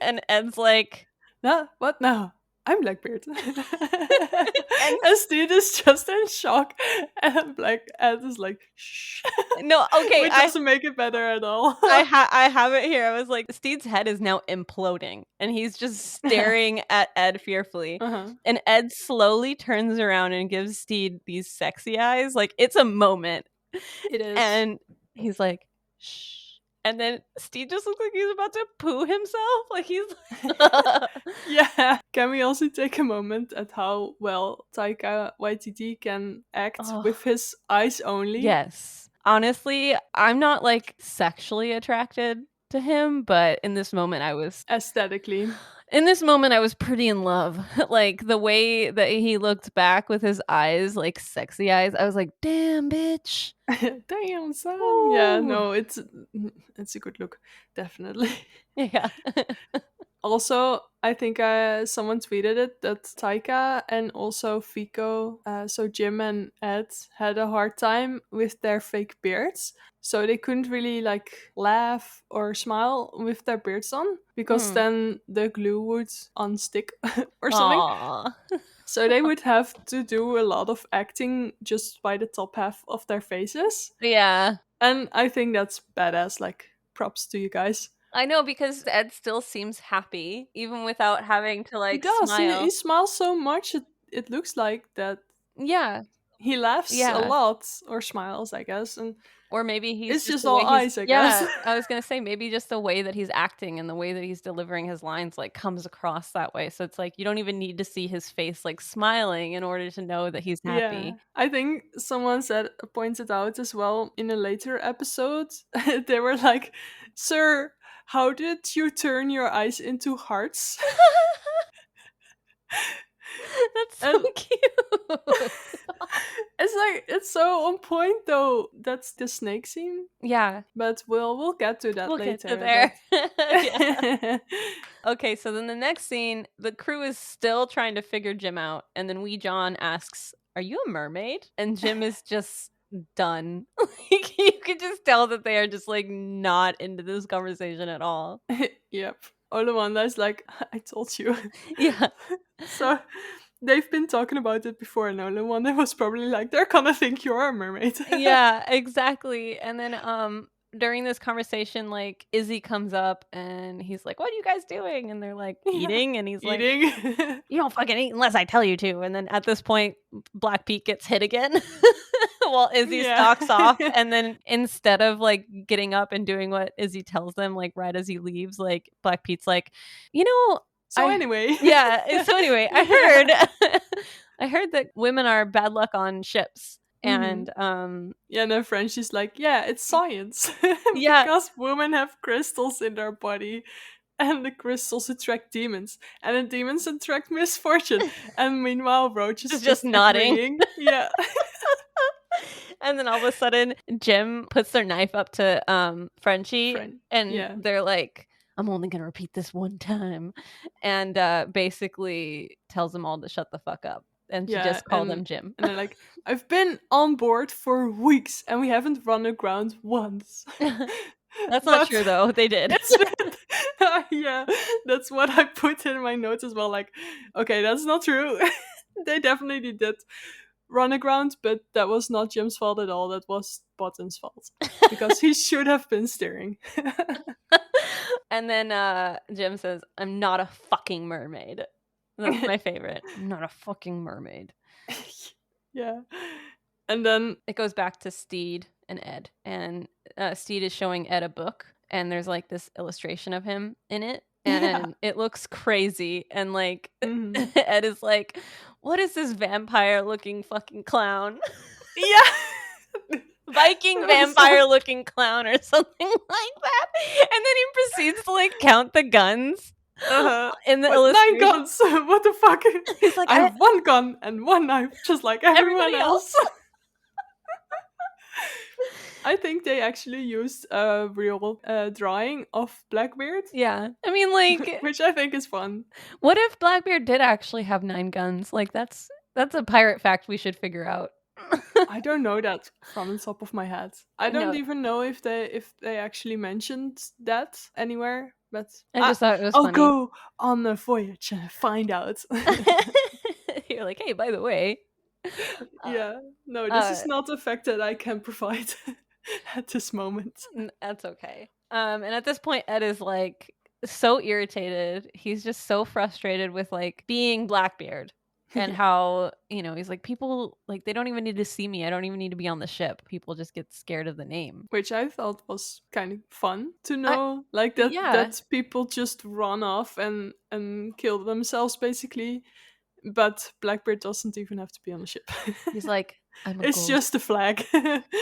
And Ed's like, No, what now? I'm Blackbeard. And And Steve is just in shock. And Ed is like, shh. no, okay, Which doesn't make it better at all. I have it here. I was like, Steed's head is now imploding, and he's just staring at Ed fearfully. Uh-huh. And Ed slowly turns around and gives Steed these sexy eyes. Like, it's a moment. It is. And he's like, shh. And then Steed just looks like he's about to poo himself. Like, he's Yeah. Can we also take a moment at how well Taika Waititi can act Oh, with his eyes only? yes. Honestly, I'm not like sexually attracted to him, but in this moment I was Aesthetically. pretty in love. Like the way that he looked back with his eyes, like sexy eyes, I was like, damn bitch. Damn, son. Ooh. Yeah, no, it's a good look. Definitely. Yeah. Also, I think someone tweeted it that Taika and also Fico, so Jim and Ed, had a hard time with their fake beards. So they couldn't really like laugh or smile with their beards on because then the glue would unstick or something. Aww. So they would have to do a lot of acting just by the top half of their faces. Yeah. And I think that's badass. Like, props to you guys. I know, because Ed still seems happy even without having to He like does. smile. He smiles so much. It looks like that Yeah. he laughs a Yeah. lot or smiles, I guess. And Or maybe he's it's just the way all eyes, I yeah, guess. I was gonna say maybe just the way that he's acting and the way that he's delivering his lines like comes across that way. So it's like you don't even need to see his face like smiling in order to know that he's Yeah, happy. I think someone pointed out as well in a later episode. They were like, "Sir, how did you turn your eyes into hearts?" That's so And cute. it's like it's so on point though. That's the snake scene. Yeah, But we'll get to that we'll later. get to there. Yeah. Yeah. Okay, so then the next scene, the crew is still trying to figure Jim out, and then Wee John asks, "Are you a mermaid?" And Jim is just done. Like, you can just tell that they are just like not into this conversation at all. Yep. Olawanda is like, I told you. Yeah. So they've been talking about it before, and Olawanda was probably like, they're gonna think you're a mermaid. Yeah, exactly. And then during this conversation, like Izzy comes up and he's like, "What are you guys doing?" And they're like, "Eating." And he's like, Eating. "You don't fucking eat unless I tell you to." And then at this point, Black Pete gets hit again while Izzy stalks off. And then instead of like getting up and doing what Izzy tells them, like right as he leaves, like Black Pete's like, "You know, So anyway. yeah. So anyway, I heard I heard that women are bad luck on ships." And Yeah, no, French is like, yeah, it's science. yeah, Because women have crystals in their body, and the crystals attract demons, and the demons attract misfortune. And meanwhile, Roach is just nodding. agreeing. Yeah. And then all of a sudden, Jim puts their knife up to Frenchie, and yeah. they're like, "I'm only gonna repeat this one time," and basically tells them all to shut the fuck up and to just call them Jim. And they're like, I've been on board for weeks and we haven't run aground once. That's not true though. They did. Yeah, that's what I put in my notes as well. Like, okay, that's not true. They definitely did run aground, but that was not Jim's fault at all. That was Bottom's fault because he should have been steering. And then Jim says, "I'm not a fucking mermaid." That's my favorite. "I'm not a fucking mermaid." Yeah. And then it goes back to Steed and Ed. And Steed is showing Ed a book. And there's like this illustration of him in it. And it looks crazy. And like Ed is like, "What is this vampire looking fucking clown?" Yeah. Viking vampire looking clown or something like that. And then he proceeds to like count the guns. In the illustration. 9 guns. What the fuck? He's like, I have 1 gun and 1 knife, just like everyone else. I think they actually used a real drawing of Blackbeard. Yeah. I mean, like, which I think is fun. What if Blackbeard did actually have 9 guns? Like, that's a pirate fact we should figure out. I don't know that from the top of my head. I don't even know if they actually mentioned that anywhere. But I just thought it was I'll funny. go on a voyage and find out. You're like, hey, by the way, uh, Yeah, no, this uh, is not the fact that I can provide at this moment. that's okay. And at this point, Ed is like so irritated. He's just so frustrated with like being Blackbeard and Yeah. how, he's like, people like they don't even need to see me. I don't even need to be on the ship. People just get scared of the name. Which I thought was kind of fun to I know, like yeah. that people just run off and kill themselves basically, but Blackbeard doesn't even have to be on the ship. He's like, I'm a It's ghost. just a flag.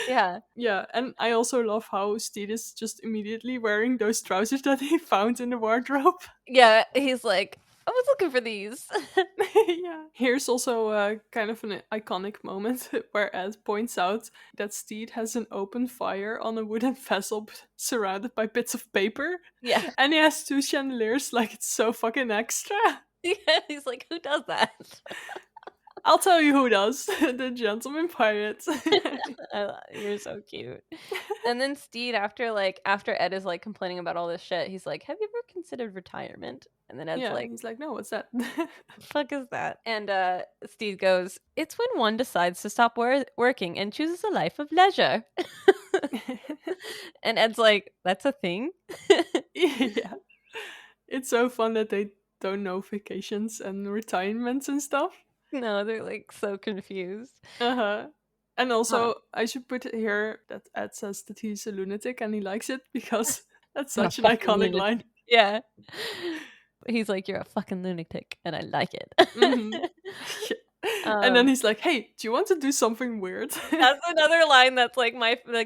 Yeah. Yeah, and I also love how Steed is just immediately wearing those trousers that he found in the wardrobe. Yeah, he's like, I was looking for these. Yeah. Here's also kind of an iconic moment where Ed points out that Steed has an open fire on a wooden vessel surrounded by bits of paper. Yeah. And he has two chandeliers, like it's so fucking extra. Yeah, he's like, who does that? I'll tell you who does. The gentleman pirate. You're so cute. And then Steed, after Ed is like complaining about all this shit, he's like, have you ever considered retirement? And then Ed's Yeah, like, he's like, no, what's that? fuck is that? And Steed goes, it's when one decides to stop working and chooses a life of leisure. And Ed's like, that's a thing? Yeah. It's so fun that they don't know vacations and retirements and stuff. No, they're like so confused. Uh-huh. And Huh. also, I should put it here that Ed says that he's a lunatic and he likes it because that's I'm a such an fucking iconic lunatic. line. Yeah. He's like, you're a fucking lunatic, and I like it. Mm-hmm. And then um, he's like, hey, do you want to do something weird? that's another line that's like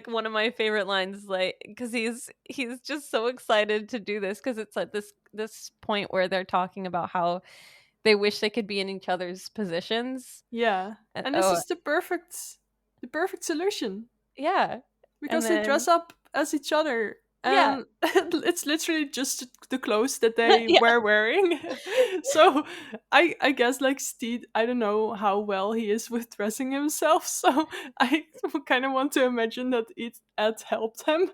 one of my favorite lines, like because he's just so excited to do this because it's at this point where they're talking about how they wish they could be in each other's positions. Yeah. And And this is the perfect solution yeah, and because they then dress up as each other yeah. and it's literally just the clothes that they Yeah. were wearing. So I guess like Steed, I don't know how well he is with dressing himself, so I kind of want to imagine that Ed helped him.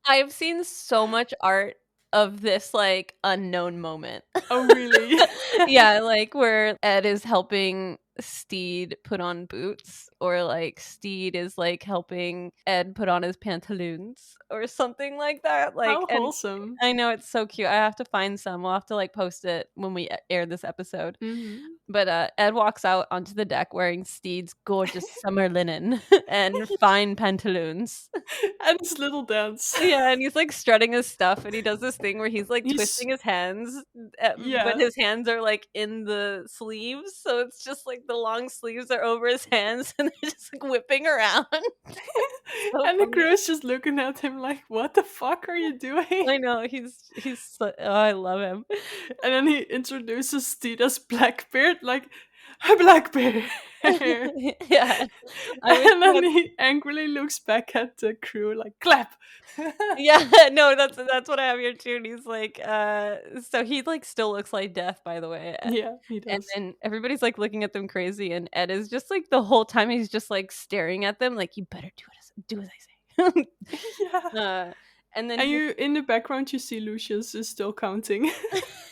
I've seen so much art of this like unknown moment. Oh really? Yeah, like where Ed is helping Steed put on boots, or like Steed is like helping Ed put on his pantaloons or something like that. Like, How and wholesome. I know it's so cute. I have to find some. We'll have to like post it when we air this episode. Hmm. But Ed walks out onto the deck wearing Steed's gorgeous summer linen and fine pantaloons. And his little dance. Yeah, and he's like strutting his stuff, and he does this thing where he's like He's twisting his hands, but yeah. his hands are like in the sleeves, so it's just like the long sleeves are over his hands, and they're just like whipping around. So And the crew funny. is just looking at him like, what the fuck are you doing? I know oh, I love him. And then he introduces Steed as Blackbeard, like, a Blackbeard. Yeah, I wish And he then had. he angrily looks back at the crew, like, clap. Yeah, no, that's what I have here too. And he's like, so he like still looks like death, by the way. Yeah, he And does. then everybody's like looking at them crazy, and Ed is just like the whole time he's just like staring at them, like you better do as I say. Yeah. And then And you, in the background, you see Lucius is still counting.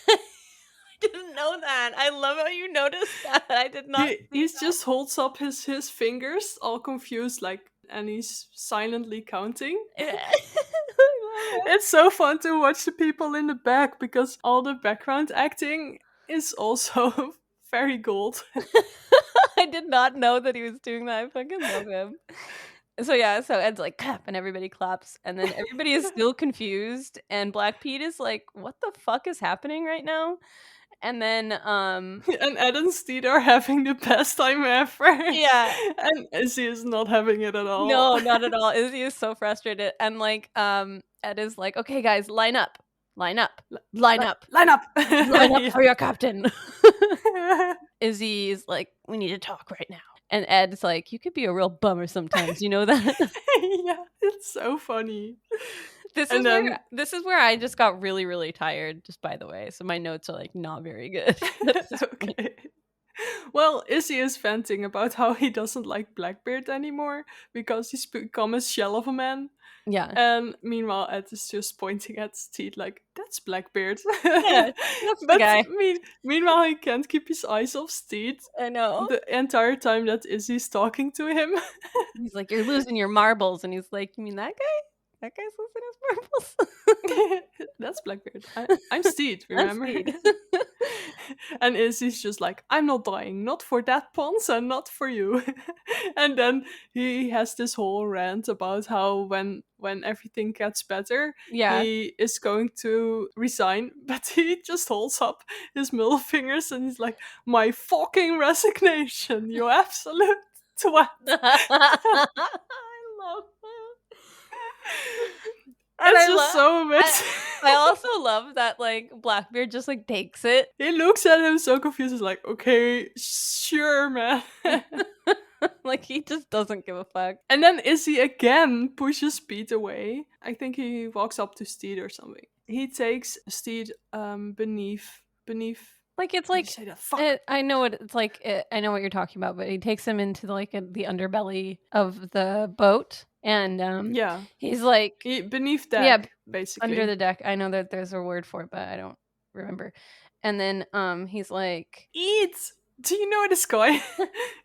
I didn't know that. I love how you noticed that. I did not see He's just holds up his fingers, all confused, like, and he's silently counting. that. I love It's so fun to watch the people in the back because all the background acting is also very gold. it. I did not know that he was doing that. I fucking love him. So yeah, so Ed's like clap, and everybody claps, and then everybody is still confused, and Black Pete is like, what the fuck is happening right now? And then And Ed and Steed are having the best time ever. yeah, And Izzy is not having it at all. no, not at all. Izzy is so frustrated, and like Ed is like, okay guys, line up, line up, line up, Line up! line up Yeah. for your captain. Izzy is like, we need to talk right now. And Ed's like, you could be a real bummer sometimes, you know that? Yeah, it's so funny. This And is then where I just got really, really tired, just by the way. So my notes are like not very good. At this point. okay. Well, Izzy is venting about how he doesn't like Blackbeard anymore because he's become a shell of a man. Yeah. And meanwhile, Ed is just pointing at his teeth like, that's Blackbeard. Yeah, that's the But guy. meanwhile, he can't keep his eyes off Steed I know. the entire time that Izzy's talking to him. He's like, "You're losing your marbles," and he's like, "You mean that guy? That guy's losing his marbles." That's Blackbeard. I'm Steed, I'm remember? Speed. And Izzy's just like, I'm not dying, not for that Pons and not for you. And then he has this whole rant about how when everything gets better, Yeah. he is going to resign, but he just holds up his middle fingers and he's like, my fucking resignation, you absolute twat. I love that. And It's just so amazing. I also love that like Blackbeard just like takes it. He looks at him so confused. He's like, okay, sure, man. Like he just doesn't give a fuck. And then Izzy again pushes Pete away. I think he walks up to Steed or something. He takes Steed beneath. Like it's How do you like say that? Fuck. I know what it's like. I know what you're talking about, but he takes him into like the underbelly of the boat, and Yeah. he's like Beneath deck, yeah, basically. under the deck. I know that there's a word for it, but I don't remember. And then he's like, Eat! Do you know this guy?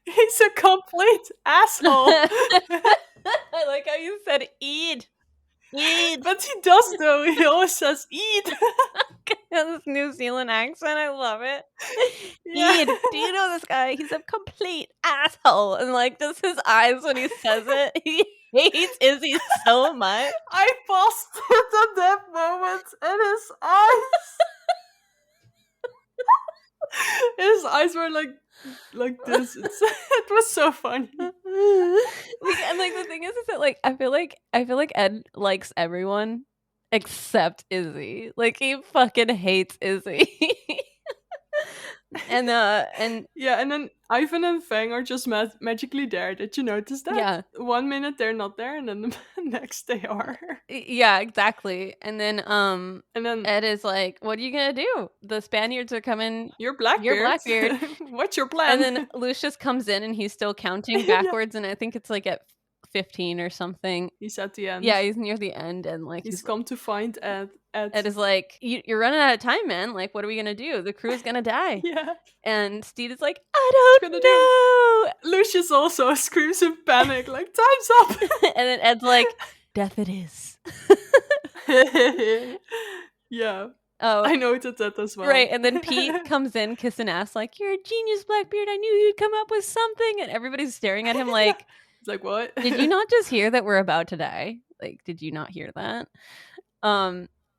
He's a complete asshole. I like how you said eat. Eat. But he does though. He always says eat. This New Zealand accent, I love it. Yeah. Eid, do you know this guy? He's a complete asshole. And like just his eyes when he says it, he hates Izzy so much. I paused it at that moment and his eyes his eyes were like this. It was so funny. And like the thing is that like I feel like Ed likes everyone except Izzy. Like he fucking hates Izzy. and Yeah, and then Ivan and Fang are just magically there. Did you notice that? Yeah. 1 minute they're not there, and then the next they are. Yeah, exactly. And then then Ed is like, "What are you gonna do? The Spaniards are coming. You're Blackbeard. What's your plan?" And then Lucius comes in and he's still counting backwards, and I think it's like at 15 or something. He's at the end. Yeah, he's near the end, and like he's come to find Ed. Ed is like, "You're running out of time, man. Like, what are we gonna do? The crew's gonna die." Yeah. And Steed is like, "I don't know." Lucius also screams in panic, like, "Time's up!" And then Ed's like, "Death it is." Yeah. Oh, I noted that as well. Right, and then Pete comes in kissing ass like, "You're a genius, Blackbeard. I knew you'd come up with something." And everybody's staring at him like, it's like, what? Did you not just hear that we're about to die? Like, did you not hear that?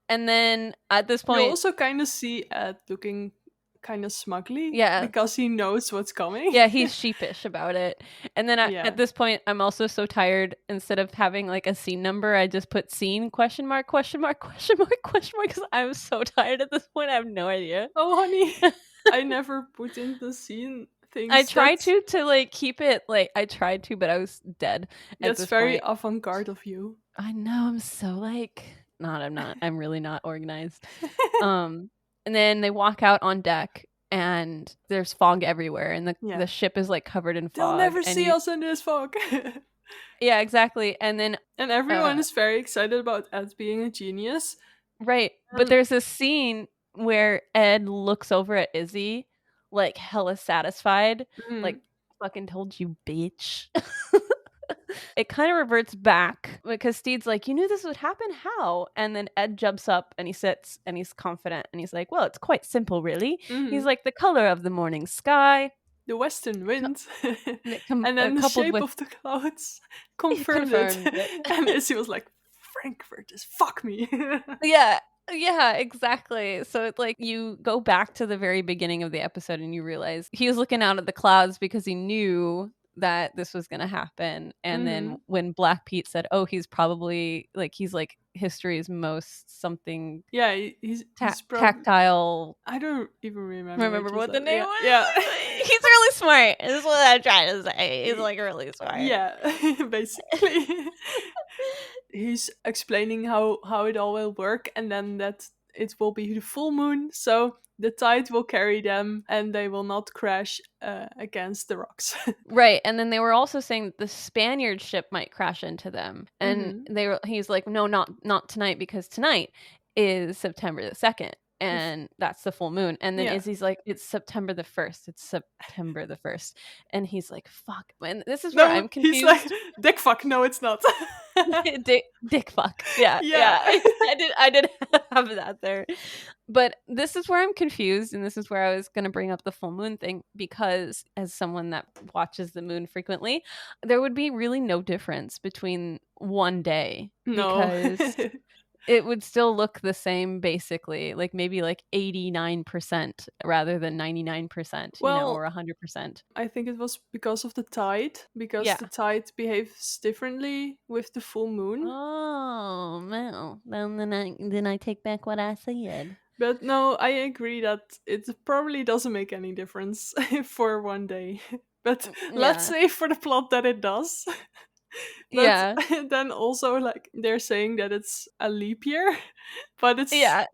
And then at this point, you also kind of see Ed looking kind of smugly. Yeah. Because he knows what's coming. Yeah, he's sheepish about it. And then at this point, I'm also so tired. Instead of having like a scene number, I just put scene ? Because I'm so tired at this point. I have no idea. Oh, honey. I never put in the scene things. I tried to like keep it like I tried to, but I was dead. That's very avant-garde of you. I know. I'm so like I'm not. I'm really not organized. And then they walk out on deck, and there's fog everywhere, and the ship is like covered in fog. They'll never see us in this fog. Yeah, exactly. And then everyone is very excited about Ed being a genius. Right. But there's this scene where Ed looks over at Izzy, like hella satisfied, like fucking told you, bitch. It kind of reverts back because Steed's like, "You knew this would happen? How?" And then Ed jumps up and he sits and he's confident and he's like, "Well, it's quite simple, really." He's like, "The color of the morning sky, the western wind, and then the shape of the clouds confirmed it." And Izzy was like, "Frankfurt is fuck me." Yeah, exactly. So it's like you go back to the very beginning of the episode and you realize he was looking out at the clouds because he knew that this was going to happen. And then when Black Pete said, "Oh, he's probably like history's most something." Yeah, he's tactile. I don't even remember what the name was. Yeah. He's really smart. Is what I'm trying to say. He's like really smart. Yeah, basically. He's explaining how it all will work, and then that it will be the full moon. So the tide will carry them and they will not crash against the rocks. Right, and then they were also saying that the Spaniard ship might crash into them, and Hmm. he's like, "No, not tonight, because tonight is September the 2nd, and that's the full moon." And then Yeah. Izzy's like, "It's September the 1st. It's September the 1st." And he's like, "Fuck." And this is where No, I'm he's like, confused. dick fuck. No, it's not. Dick fuck. Yeah, Yeah. yeah. I did have that there. But this is where I'm confused, and this is where I was going to bring up the full moon thing, because as someone that watches the moon frequently, there would be really no difference between one day, No. because it would still look the same basically, like maybe like 89% rather than 99%, or Well, 100%. I think it was because of the tide, because Yeah. the tide behaves differently with the full moon. Oh, no. Then I take back what I said. But no, I agree that it probably doesn't make any difference for one day. But let's Yeah. say for the plot that it does. But Yeah. then also, like, they're saying that it's a leap year, but it's Yeah.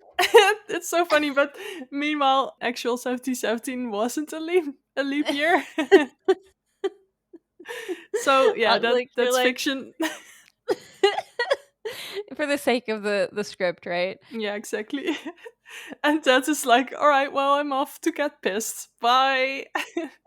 it's so funny. But meanwhile, actual 1717 wasn't a leap year. So yeah, Like you're that's like fiction. for the sake of the script, right? Yeah, exactly. And that is like, all right, well, I'm off to get pissed. Bye.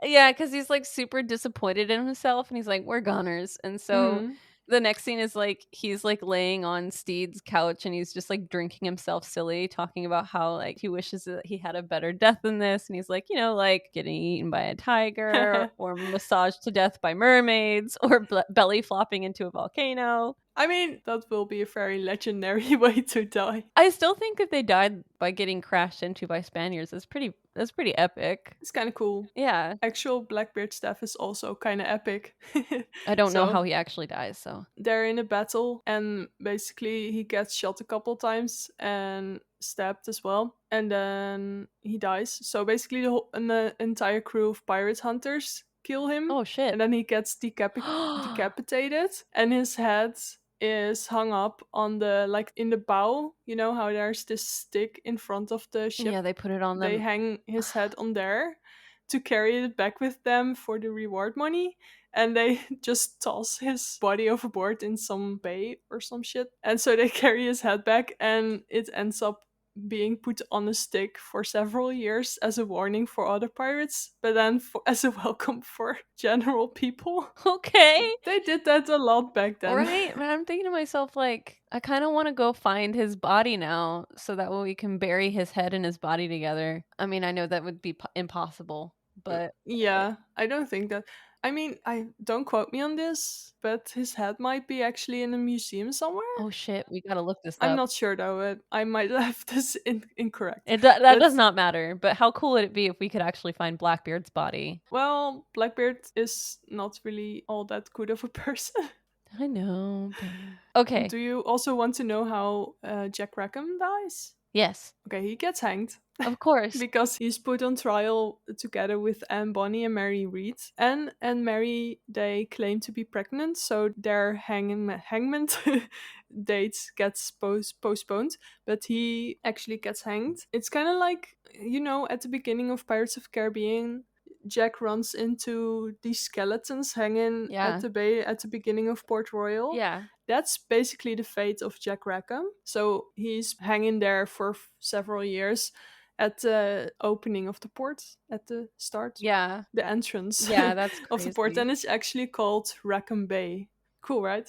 Yeah, because he's like super disappointed in himself, and he's like, "We're goners." And so Hmm. the next scene is like he's like laying on Steed's couch, and he's just like drinking himself silly, talking about how like he wishes that he had a better death than this. And he's like, like getting eaten by a tiger, or massaged to death by mermaids, or belly flopping into a volcano. I mean, that will be a very legendary way to die. I still think if they died by getting crashed into by Spaniards, that's pretty epic. It's kind of cool. Yeah. Actual Blackbeard stuff is also kind of epic. I don't know So how he actually dies, so. they're in a battle, and basically he gets shot a couple times and stabbed as well, and then he dies. So basically, the entire crew of pirate hunters kill him, Oh shit. and then he gets decapitated, and his head is hung up on the, like, in the bow. You know how there's this stick in front of the Yeah, ship? they put it on They them. hang his head on there to carry it back with them for the reward money, and they just toss his body overboard in some bay or some shit. And so they carry his head back, and it ends up being put on a stick for several years as a warning for other pirates, but then as a welcome for general people. Okay. They did that a lot back then. Right? But I'm thinking to myself, like, I kind of want to go find his body now, so that way we can bury his head and his body together. I mean, I know that would be impossible, but Yeah, I don't think that. I mean, I don't quote me on this, but his head might be actually in a museum somewhere. oh shit, we gotta look this I'm up. not sure though. I might have this incorrect. That But does not matter, but how cool would it be if we could actually find Blackbeard's body? well, Blackbeard is not really all that good of a person. I know, but okay. Do you also want to know how Jack Rackham dies? Yes, Okay, he gets hanged. of course. Because he's put on trial together with Anne Bonny and Mary Read. Anne and Mary, they claim to be pregnant, so their hangment date gets postponed, but he actually gets hanged. It's kind of like, at the beginning of Pirates of Caribbean, Jack runs into these skeletons hanging at Yeah. the bay at the beginning of Port Royal. Yeah. That's basically the fate of Jack Rackham. So he's hanging there for several years at the opening of the port, at the start, Yeah. the entrance Yeah, that's of the port, crazy. and it's actually called Rackham Bay. Cool, right?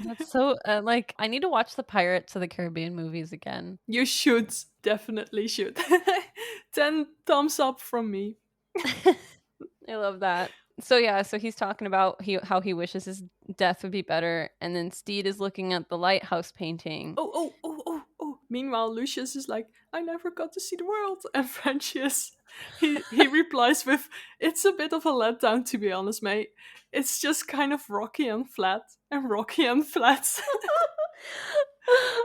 That's so like I need to watch the Pirates of the Caribbean movies again. You should, definitely should. 10 thumbs up from me. I love that. So yeah, so he's talking about how he wishes his death would be better, and then Steed is looking at the lighthouse painting. Oh, oh, oh, oh, oh. Meanwhile, Lucius is like, I never got to see the world. And Francis, he replies with, it's a bit of a letdown, to be honest, mate. It's just kind of rocky and flat, and rocky and flat.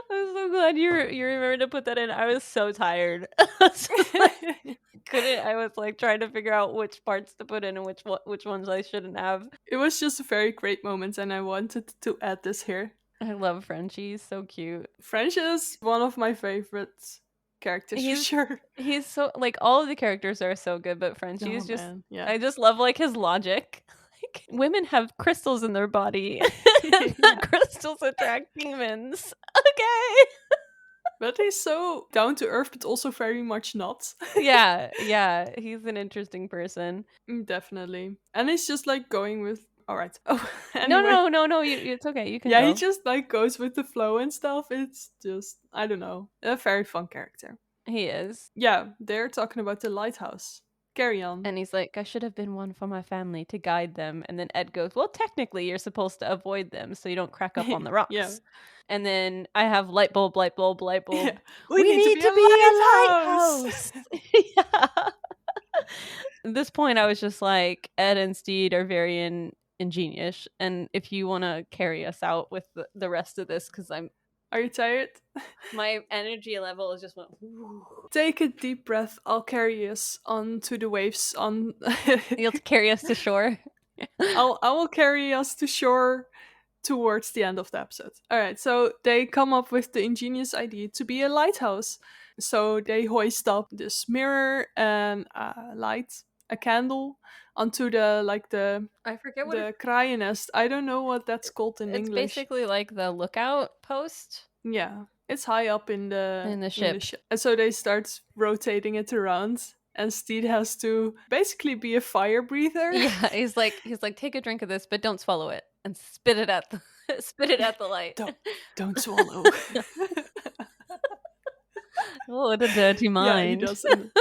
I'm so glad you remembered to put that in. I was so tired. I was just like, couldn't. I was like trying to figure out which parts to put in and which ones I shouldn't have. It was just a very great moment, and I wanted to add this here. I love Frenchie. He's so cute. Francis, one of my favorites. characters for He's sure. he's so like all of the characters are so good, but Oh Frenchie's just man, yeah. I just love like his logic. Like women have crystals in their body. The Yeah. crystals attract demons. Okay. But he's so down to earth, but also very much not. Yeah, he's an interesting person. Definitely. And he's just like going with. All right. Oh, No, anyway. no, no, no, it's okay. You can Yeah, he go. just like goes with the flow and stuff. It's just, I don't know, a very fun character. He is. Yeah, they're talking about the lighthouse. Carry on. And he's like, I should have been one for my family to guide them. And then Ed goes, well, technically, you're supposed to avoid them so you don't crack up on the Yeah. rocks. And then I have light bulb, light bulb, light bulb. Yeah. We We need to need be to a be lighthouse. a lighthouse. Yeah. At this point, I was just like, Ed and Steed are very ingenious. And if you want to carry us out with the rest of this, because Are you tired? my energy level is just went. Take a deep breath. I'll carry us onto the waves. On. You'll carry us to shore. I will carry us to shore towards the end of the episode. All right, so they come up with the ingenious idea to be a lighthouse. So they hoist up this mirror and a light, a candle, onto the I forget what the kraaiennest. I don't know what that's called in it's English. basically like the lookout post Yeah, it's high up in the ship. And so they start rotating it around. And Steed has to basically be a fire breather. Yeah, he's like, take a drink of this, but don't swallow it and spit it at the light. Don't swallow. Oh, what a dirty Yeah, he mind. doesn't.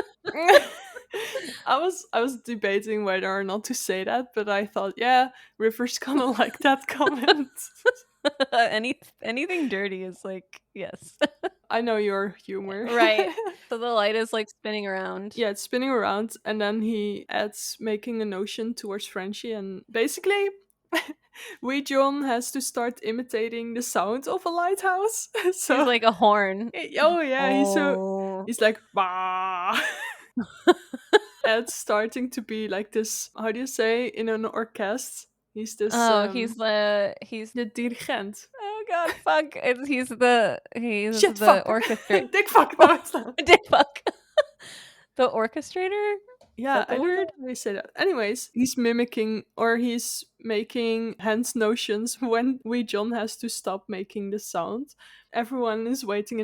I was debating whether or not to say that, but I thought, yeah, River's gonna like that comment. Anything dirty is like, yes. I know your humor. Right. So the light is like spinning around. Yeah, it's spinning around, and then he adds making a notion towards Frenchie, and basically, Wee John has to start imitating the sound of a lighthouse. So He's like a horn. oh yeah, Oh. he's like bah. Ed's starting to be like this. How do you say in an orchestra? He's this. He's the dirigent. oh god, fuck! He's the Shit, fuck. orchestrator. Dick fuck. No, it's not. Dick fuck. The orchestrator. Yeah, the I don't know word? how you say that. Anyways, he's mimicking or he's making hand notions when Wee John has to stop making the sound. Everyone is waiting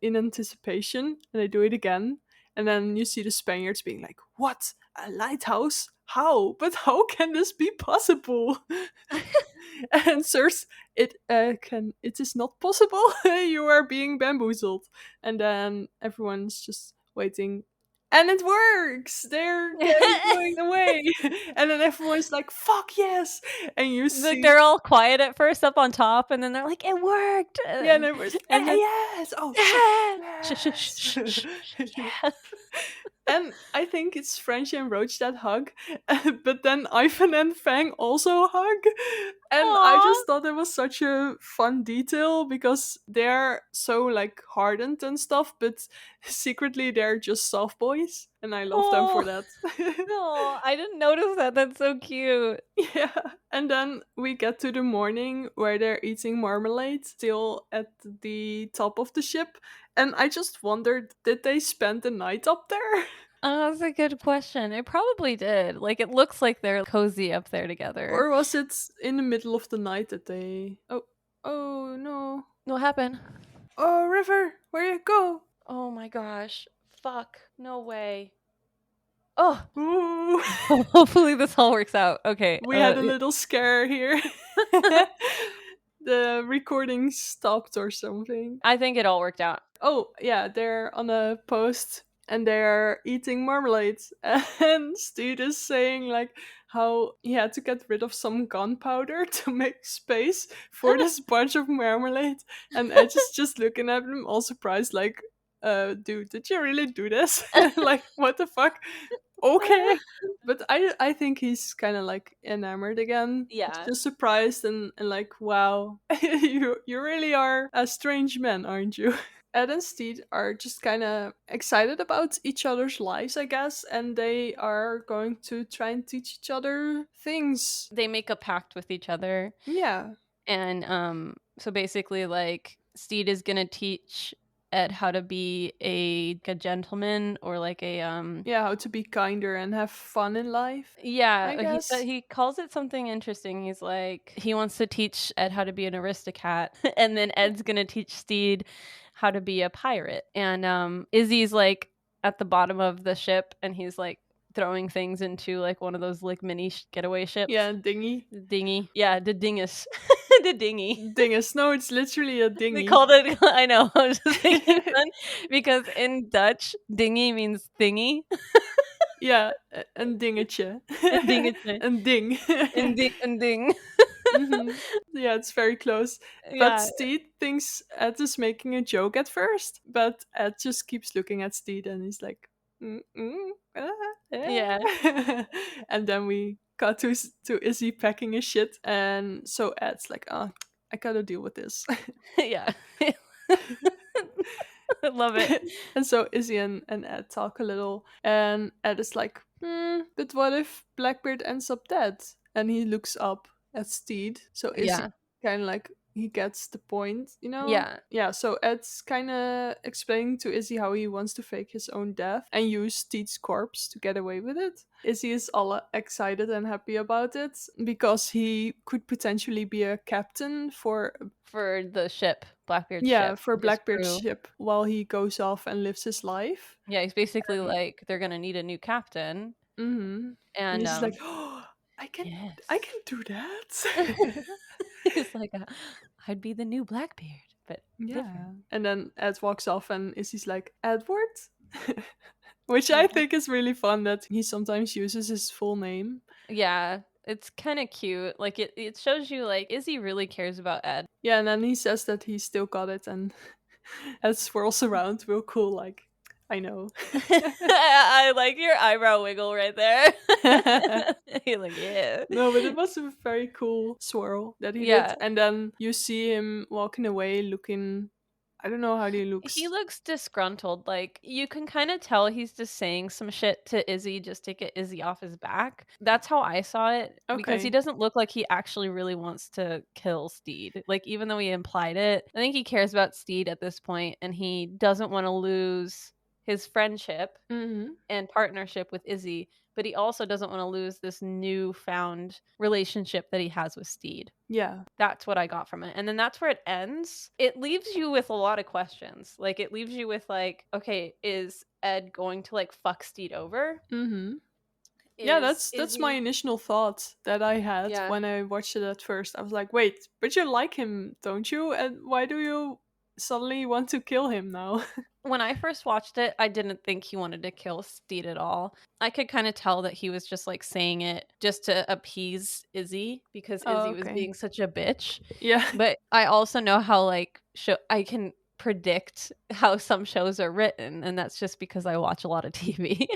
in anticipation, and they do it again. And then you see the Spaniards being like, "What? A lighthouse? How? But how can this be possible?" And sirs, it is not possible. You are being bamboozled. And then everyone's just waiting. And it works! They're going away. And then everyone's like, fuck yes! And you see. Like they're all quiet at first up on top, and then they're like, it worked! Yeah, and everyone's, and then, yes! Oh, shit! Yes. And I think it's Frenchie and Roach that hug, but then Ivan and Fang also hug. And I just thought it was such a fun detail because they're so like hardened and stuff, but secretly they're just soft boys, and I love them for that. Oh, I didn't notice that. That's so cute. Yeah. And then we get to the morning where they're eating marmalade still at the top of the ship. And I just wondered, did they spend the night up there? Oh, that's a good question. It probably did. Like, it looks like they're cozy up there together. Or was it in the middle of the night that they... Oh no. What happened? Oh, River, where you go? Oh my gosh. Fuck. No way. Oh. Ooh. Hopefully this all works out. Okay. We had a little scare here. The recording stopped or something. I think it all worked out. Oh, yeah, they're on a post and they're eating marmalade. And Steve is saying, like, how he had to get rid of some gunpowder to make space for this bunch of marmalade. And Edge is just looking at him, all surprised, like, dude, did you really do this? Like, what the fuck? Okay. But I think he's kind of like enamored again. Yeah. Just surprised and like, wow, you really are a strange man, aren't you? Ed and Steed are just kind of excited about each other's lives, I guess, and they are going to try and teach each other things. They make a pact with each other. Yeah. And so basically, like, Steed is gonna teach Ed how to be a gentleman, or like a Yeah, how to be kinder and have fun in life, I yeah, guess. he calls it something interesting. He's like, he wants to teach Ed how to be an aristocrat, and then Ed's gonna teach Steed how to be a pirate. And Izzy's like at the bottom of the ship, and he's like throwing things into like one of those like mini getaway ships. Yeah, dinghy. The dinghy. Yeah, the dingus. The dinghy. Dingus. No, it's literally a They dinghy. called it I know, I was just making fun because in Dutch, dingy means thingy. Yeah, een dingetje. And dingetje. Een ding. And ding. Yeah, it's very close. But Yeah. Steed thinks Ed is making a joke at first, but Ed just keeps looking at Steed and he's like, Yeah. and then we cut to Izzy packing his shit, and so Ed's like, oh, I gotta deal with this. Yeah. I love it. And so Izzy and Ed talk a little, and Ed is like, but what if Blackbeard ends up dead? And he looks up at Steed. So Izzy Yeah. kind of like, he gets the point, Yeah. Yeah, so Ed's kind of explaining to Izzy how he wants to fake his own death and use Steed's corpse to get away with it. Izzy is all excited and happy about it because he could potentially be a captain for the ship, Blackbeard's yeah, ship, for his Blackbeard's crew. ship while he goes off and lives his life. Yeah, he's basically like, they're gonna need a new captain. Mm-hmm. And And he's like, oh, I can yes. do that. He's like, I'd be the new Blackbeard, but Yeah. different. And then Ed walks off and Izzy's like, Edward? Which I Yeah. think is really fun that he sometimes uses his full name. Yeah, it's kind of cute. Like it shows you like Izzy really cares about Ed. Yeah, and then he says that he still got it, and Ed swirls around real cool, like, I know. I like your eyebrow wiggle right there. You're like, yeah. No, but it was a very cool swirl that he did. Yeah. And then you see him walking away looking, I don't know how he looks. He looks disgruntled. Like, you can kind of tell he's just saying some shit to Izzy just to get Izzy off his back. That's how I saw it. Because he Okay. doesn't look like he actually really wants to kill Steed. Like, even though he implied it, I think he cares about Steed at this point, and he doesn't want to lose his friendship and partnership with Izzy, but he also doesn't want to lose this newfound relationship that he has with Steed. Yeah. That's what I got from it. And then that's where it ends. It leaves you with a lot of questions. Like, it leaves you with like, okay, is Ed going to like fuck Steed over? Yeah, Is that's my initial thought that I had Yeah. when I watched it at first. I was like, wait, but you like him, don't you? And why do you suddenly want to kill him now? When I first watched it, I didn't think he wanted to kill Steed at all. I could kind of tell that he was just like saying it just to appease Izzy because Oh, Izzy was okay. being such a bitch. Yeah. But I also know how like I can predict how some shows are written, and that's just because I watch a lot of TV.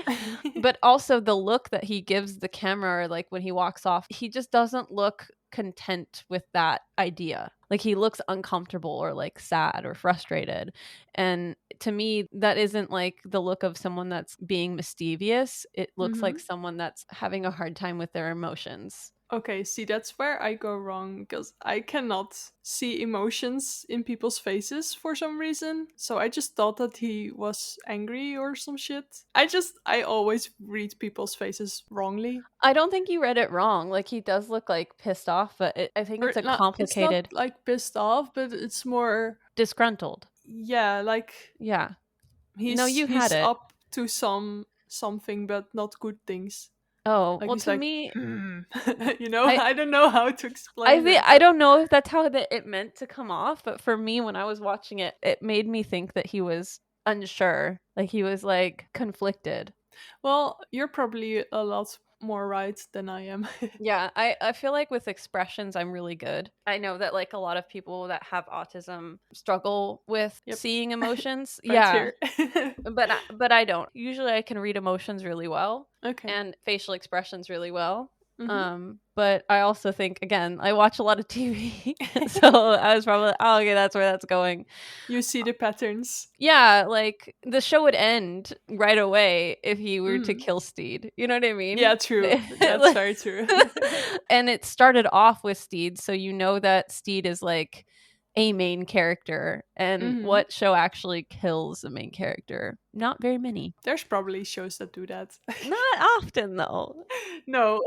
But also the look that he gives the camera, like when he walks off, he just doesn't look content with that idea. Like he looks uncomfortable or like sad or frustrated. And to me, that isn't like the look of someone that's being mischievous. It looks like someone that's having a hard time with their emotions. Okay, see, that's where I go wrong because I cannot see emotions in people's faces for some reason. So I just thought that he was angry or some shit. I always read people's faces wrongly. I don't think you read it wrong. Like he does look like pissed off, but I think Or it's a not, it's complicated, not like pissed off, but it's more, disgruntled. yeah, like Yeah. he's No, you had he's it. up to something, but not good things. Oh, Like well, he's to like, me, I don't know how to explain it. I don't know if that's how it meant to come off, but for me, when I was watching it, it made me think that he was unsure. Like he was like conflicted. Well, you're probably a lot more right than I am. Yeah, I feel like with expressions, I'm really good. I know that like a lot of people that have autism struggle with Yep. seeing emotions. Right Yeah. here. But I don't. Usually I can read emotions really well. Okay. And facial expressions really well. But I also think, again, I watch a lot of TV. So I was probably, oh, okay, that's where that's going. You see the patterns. Yeah, like the show would end right away if he were to kill Steed. You know what I mean? Yeah, true. That's very true. And it started off with Steed, so you know that Steed is like a main character and Mhm. what show actually kills a main character. Not very many. There's probably shows that do that. Not often though. No,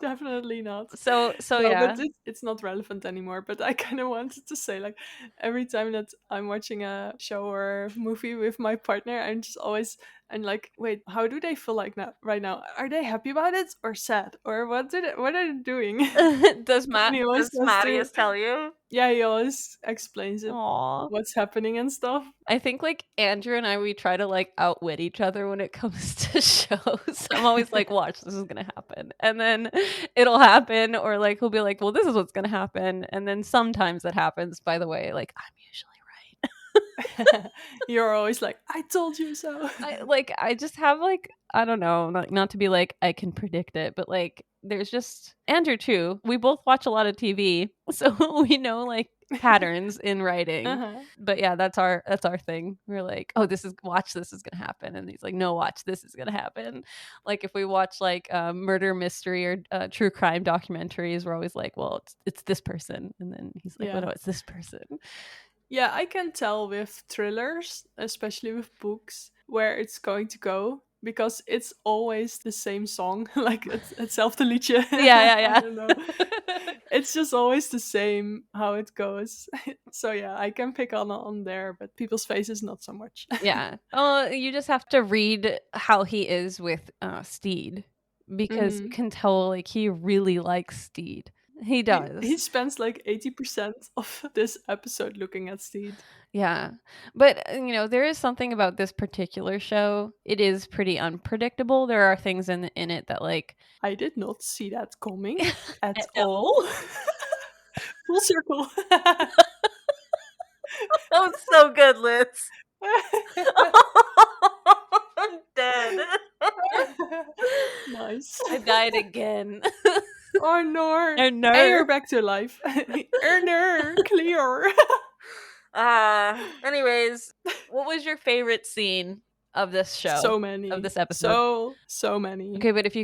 definitely not. So No, but yeah. it's not relevant anymore. But I kind of wanted to say, like, every time that I'm watching a show or movie with my partner, I'm just always and like, wait, how do they feel like now? Right now, are they happy about it or sad or what are they doing? does And he always has to, Marius tell you? yeah, he always explains it, Aw. what's happening and stuff. I think, like, Andrew and I, we try to, like, outwit each other when it comes to shows. I'm always like, "Watch, this is gonna happen." And then it'll happen, or, like, he'll be like, "Well, this is what's gonna happen." And then sometimes it happens, by the way, like, I'm usually right. You're always like, I told you so. I just have, like, I don't know, not to be like, I can predict it, but, like, there's just Andrew too, we both watch a lot of TV, so we know, like, patterns in writing. Uh-huh. But yeah, that's our thing. We're like, "Oh, this is gonna happen," and he's like, "No, watch, this is gonna happen." Like, if we watch, like, murder mystery or, true crime documentaries, we're always like, "Well, it's this person," and then he's like, "Well, Yeah. no, it's this person." Yeah, I can tell with thrillers, especially with books, where it's going to go because it's always the same song, like hetzelfde liedje. Yeah, I yeah, don't know. yeah. It's just always the same how it goes. So yeah, I can pick on there, but people's faces not so much. Yeah. Oh, you just have to read how he is with, Steed, because you Hmm. can tell, like, he really likes Steed. He He does. spends like 80% of this episode looking at Steed. Yeah. But, there is something about this particular show. It is pretty unpredictable. There are things in it that, like I did not see that coming at at all. all. Full circle. That was so good, Liz. I'm dead. Nice. I died again. Oh no. Oh, And no. you're back to life. Oh no, clear. Anyways, what was your favorite scene of this show? So Of many. this episode? So many. Okay, but if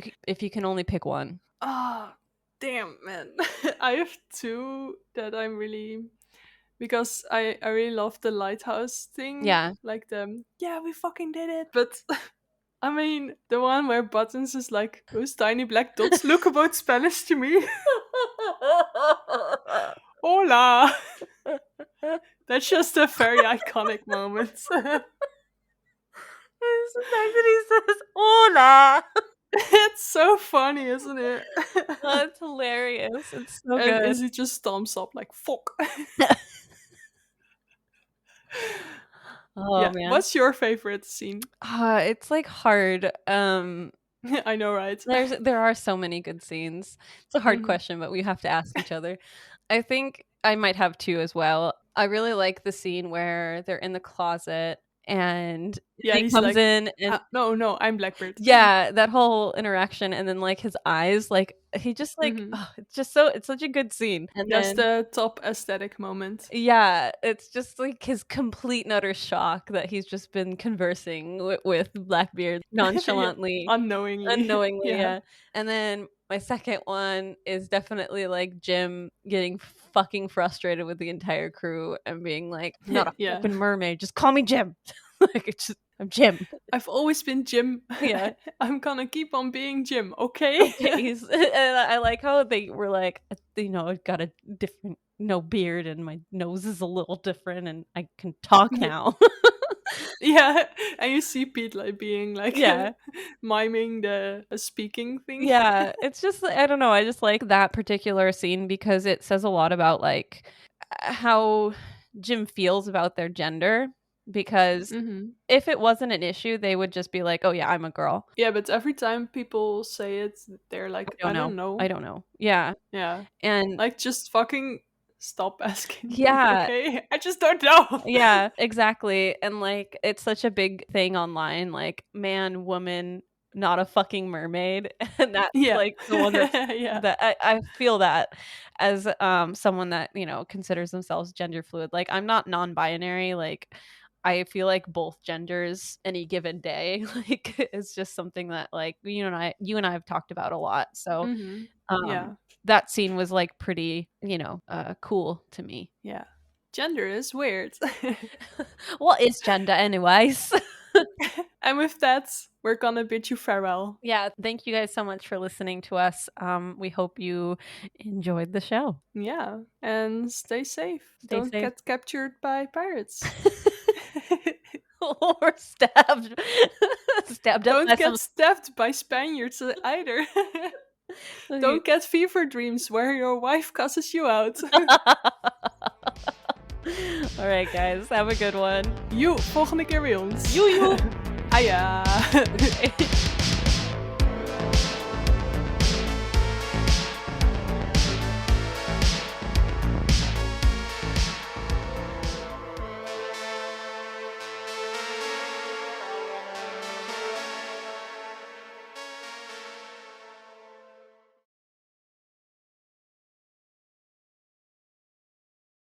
you can only pick one. Ah, damn, man. I have two that I'm really because I really love the lighthouse thing. Yeah. Like the yeah, we fucking did it. But I mean, the one where Buttons is like, those tiny black dots look about Spanish to me. Hola! That's just a very iconic moment. It's the fact that he says "Hola." It's so funny, isn't it? Oh, it's hilarious. It's so And good. Izzy just thumbs up like, fuck. Oh, Yeah, man. what's your favorite scene? It's, like, hard. I know, right? There are so many good scenes. It's a hard Mhm. question, but we have to ask each other. I think I might have 2 as well. I really like the scene where they're in the closet and Yeah, he he's comes like, in and no, no, I'm Blackbird. yeah, that whole interaction and then, like, his eyes, like, he just, like Mhm. it's such a good scene. And That's then the top aesthetic moment. yeah, it's just, like, his complete and utter shock that he's just been conversing with Blackbeard Yeah, nonchalantly. unknowingly. Unknowingly, Yeah. yeah. And then my second one is definitely, like, Jim getting fucking frustrated with the entire crew and being like, "I'm not a Yeah. fucking mermaid, just call me Jim." Like, I'm Jim. I've always been Jim. Yeah. I'm gonna keep on being Jim, okay? Okay, he's and I like how they were like, "I've got a different beard and my nose is a little different and I can talk now." Yeah, and you see Pete like being like Yeah. miming the speaking thing. Yeah, it's just I don't know, I just like that particular scene because it says a lot about, like, how Jim feels about their gender, because Hmm. if it wasn't an issue, they would just be like, "Oh, yeah, I'm a girl." Yeah, but every time people say it, they're I like, don't I know. don't I know. don't know. Yeah, Yeah, and like just fucking stop asking me, yeah. okay? I just don't know. Yeah, exactly, and, like, it's such a big thing online, like, man, woman, not a fucking mermaid, and that's, Yeah, like, the one yeah. that I feel that as, someone that, considers themselves gender fluid, like, I'm not non-binary, like, I feel like both genders any given day, like, it's just something that, like, you and I have talked about a lot, so, Hmm. um, Yeah, that scene was, like, pretty, cool to me. yeah. Gender is weird. What is gender, anyways? And with that, we're gonna bid you farewell. Yeah, thank you guys so much for listening to us. We hope you enjoyed the show. Yeah, and stay safe. Stay Don't safe. get captured by pirates. Or stabbed. Stabbed up Don't by get stabbed by Spaniards either. Don't get fever dreams where your wife cusses you out. All right, guys, have a good one. Joe, volgende keer bij ons. Joe. Ah ja. Okay.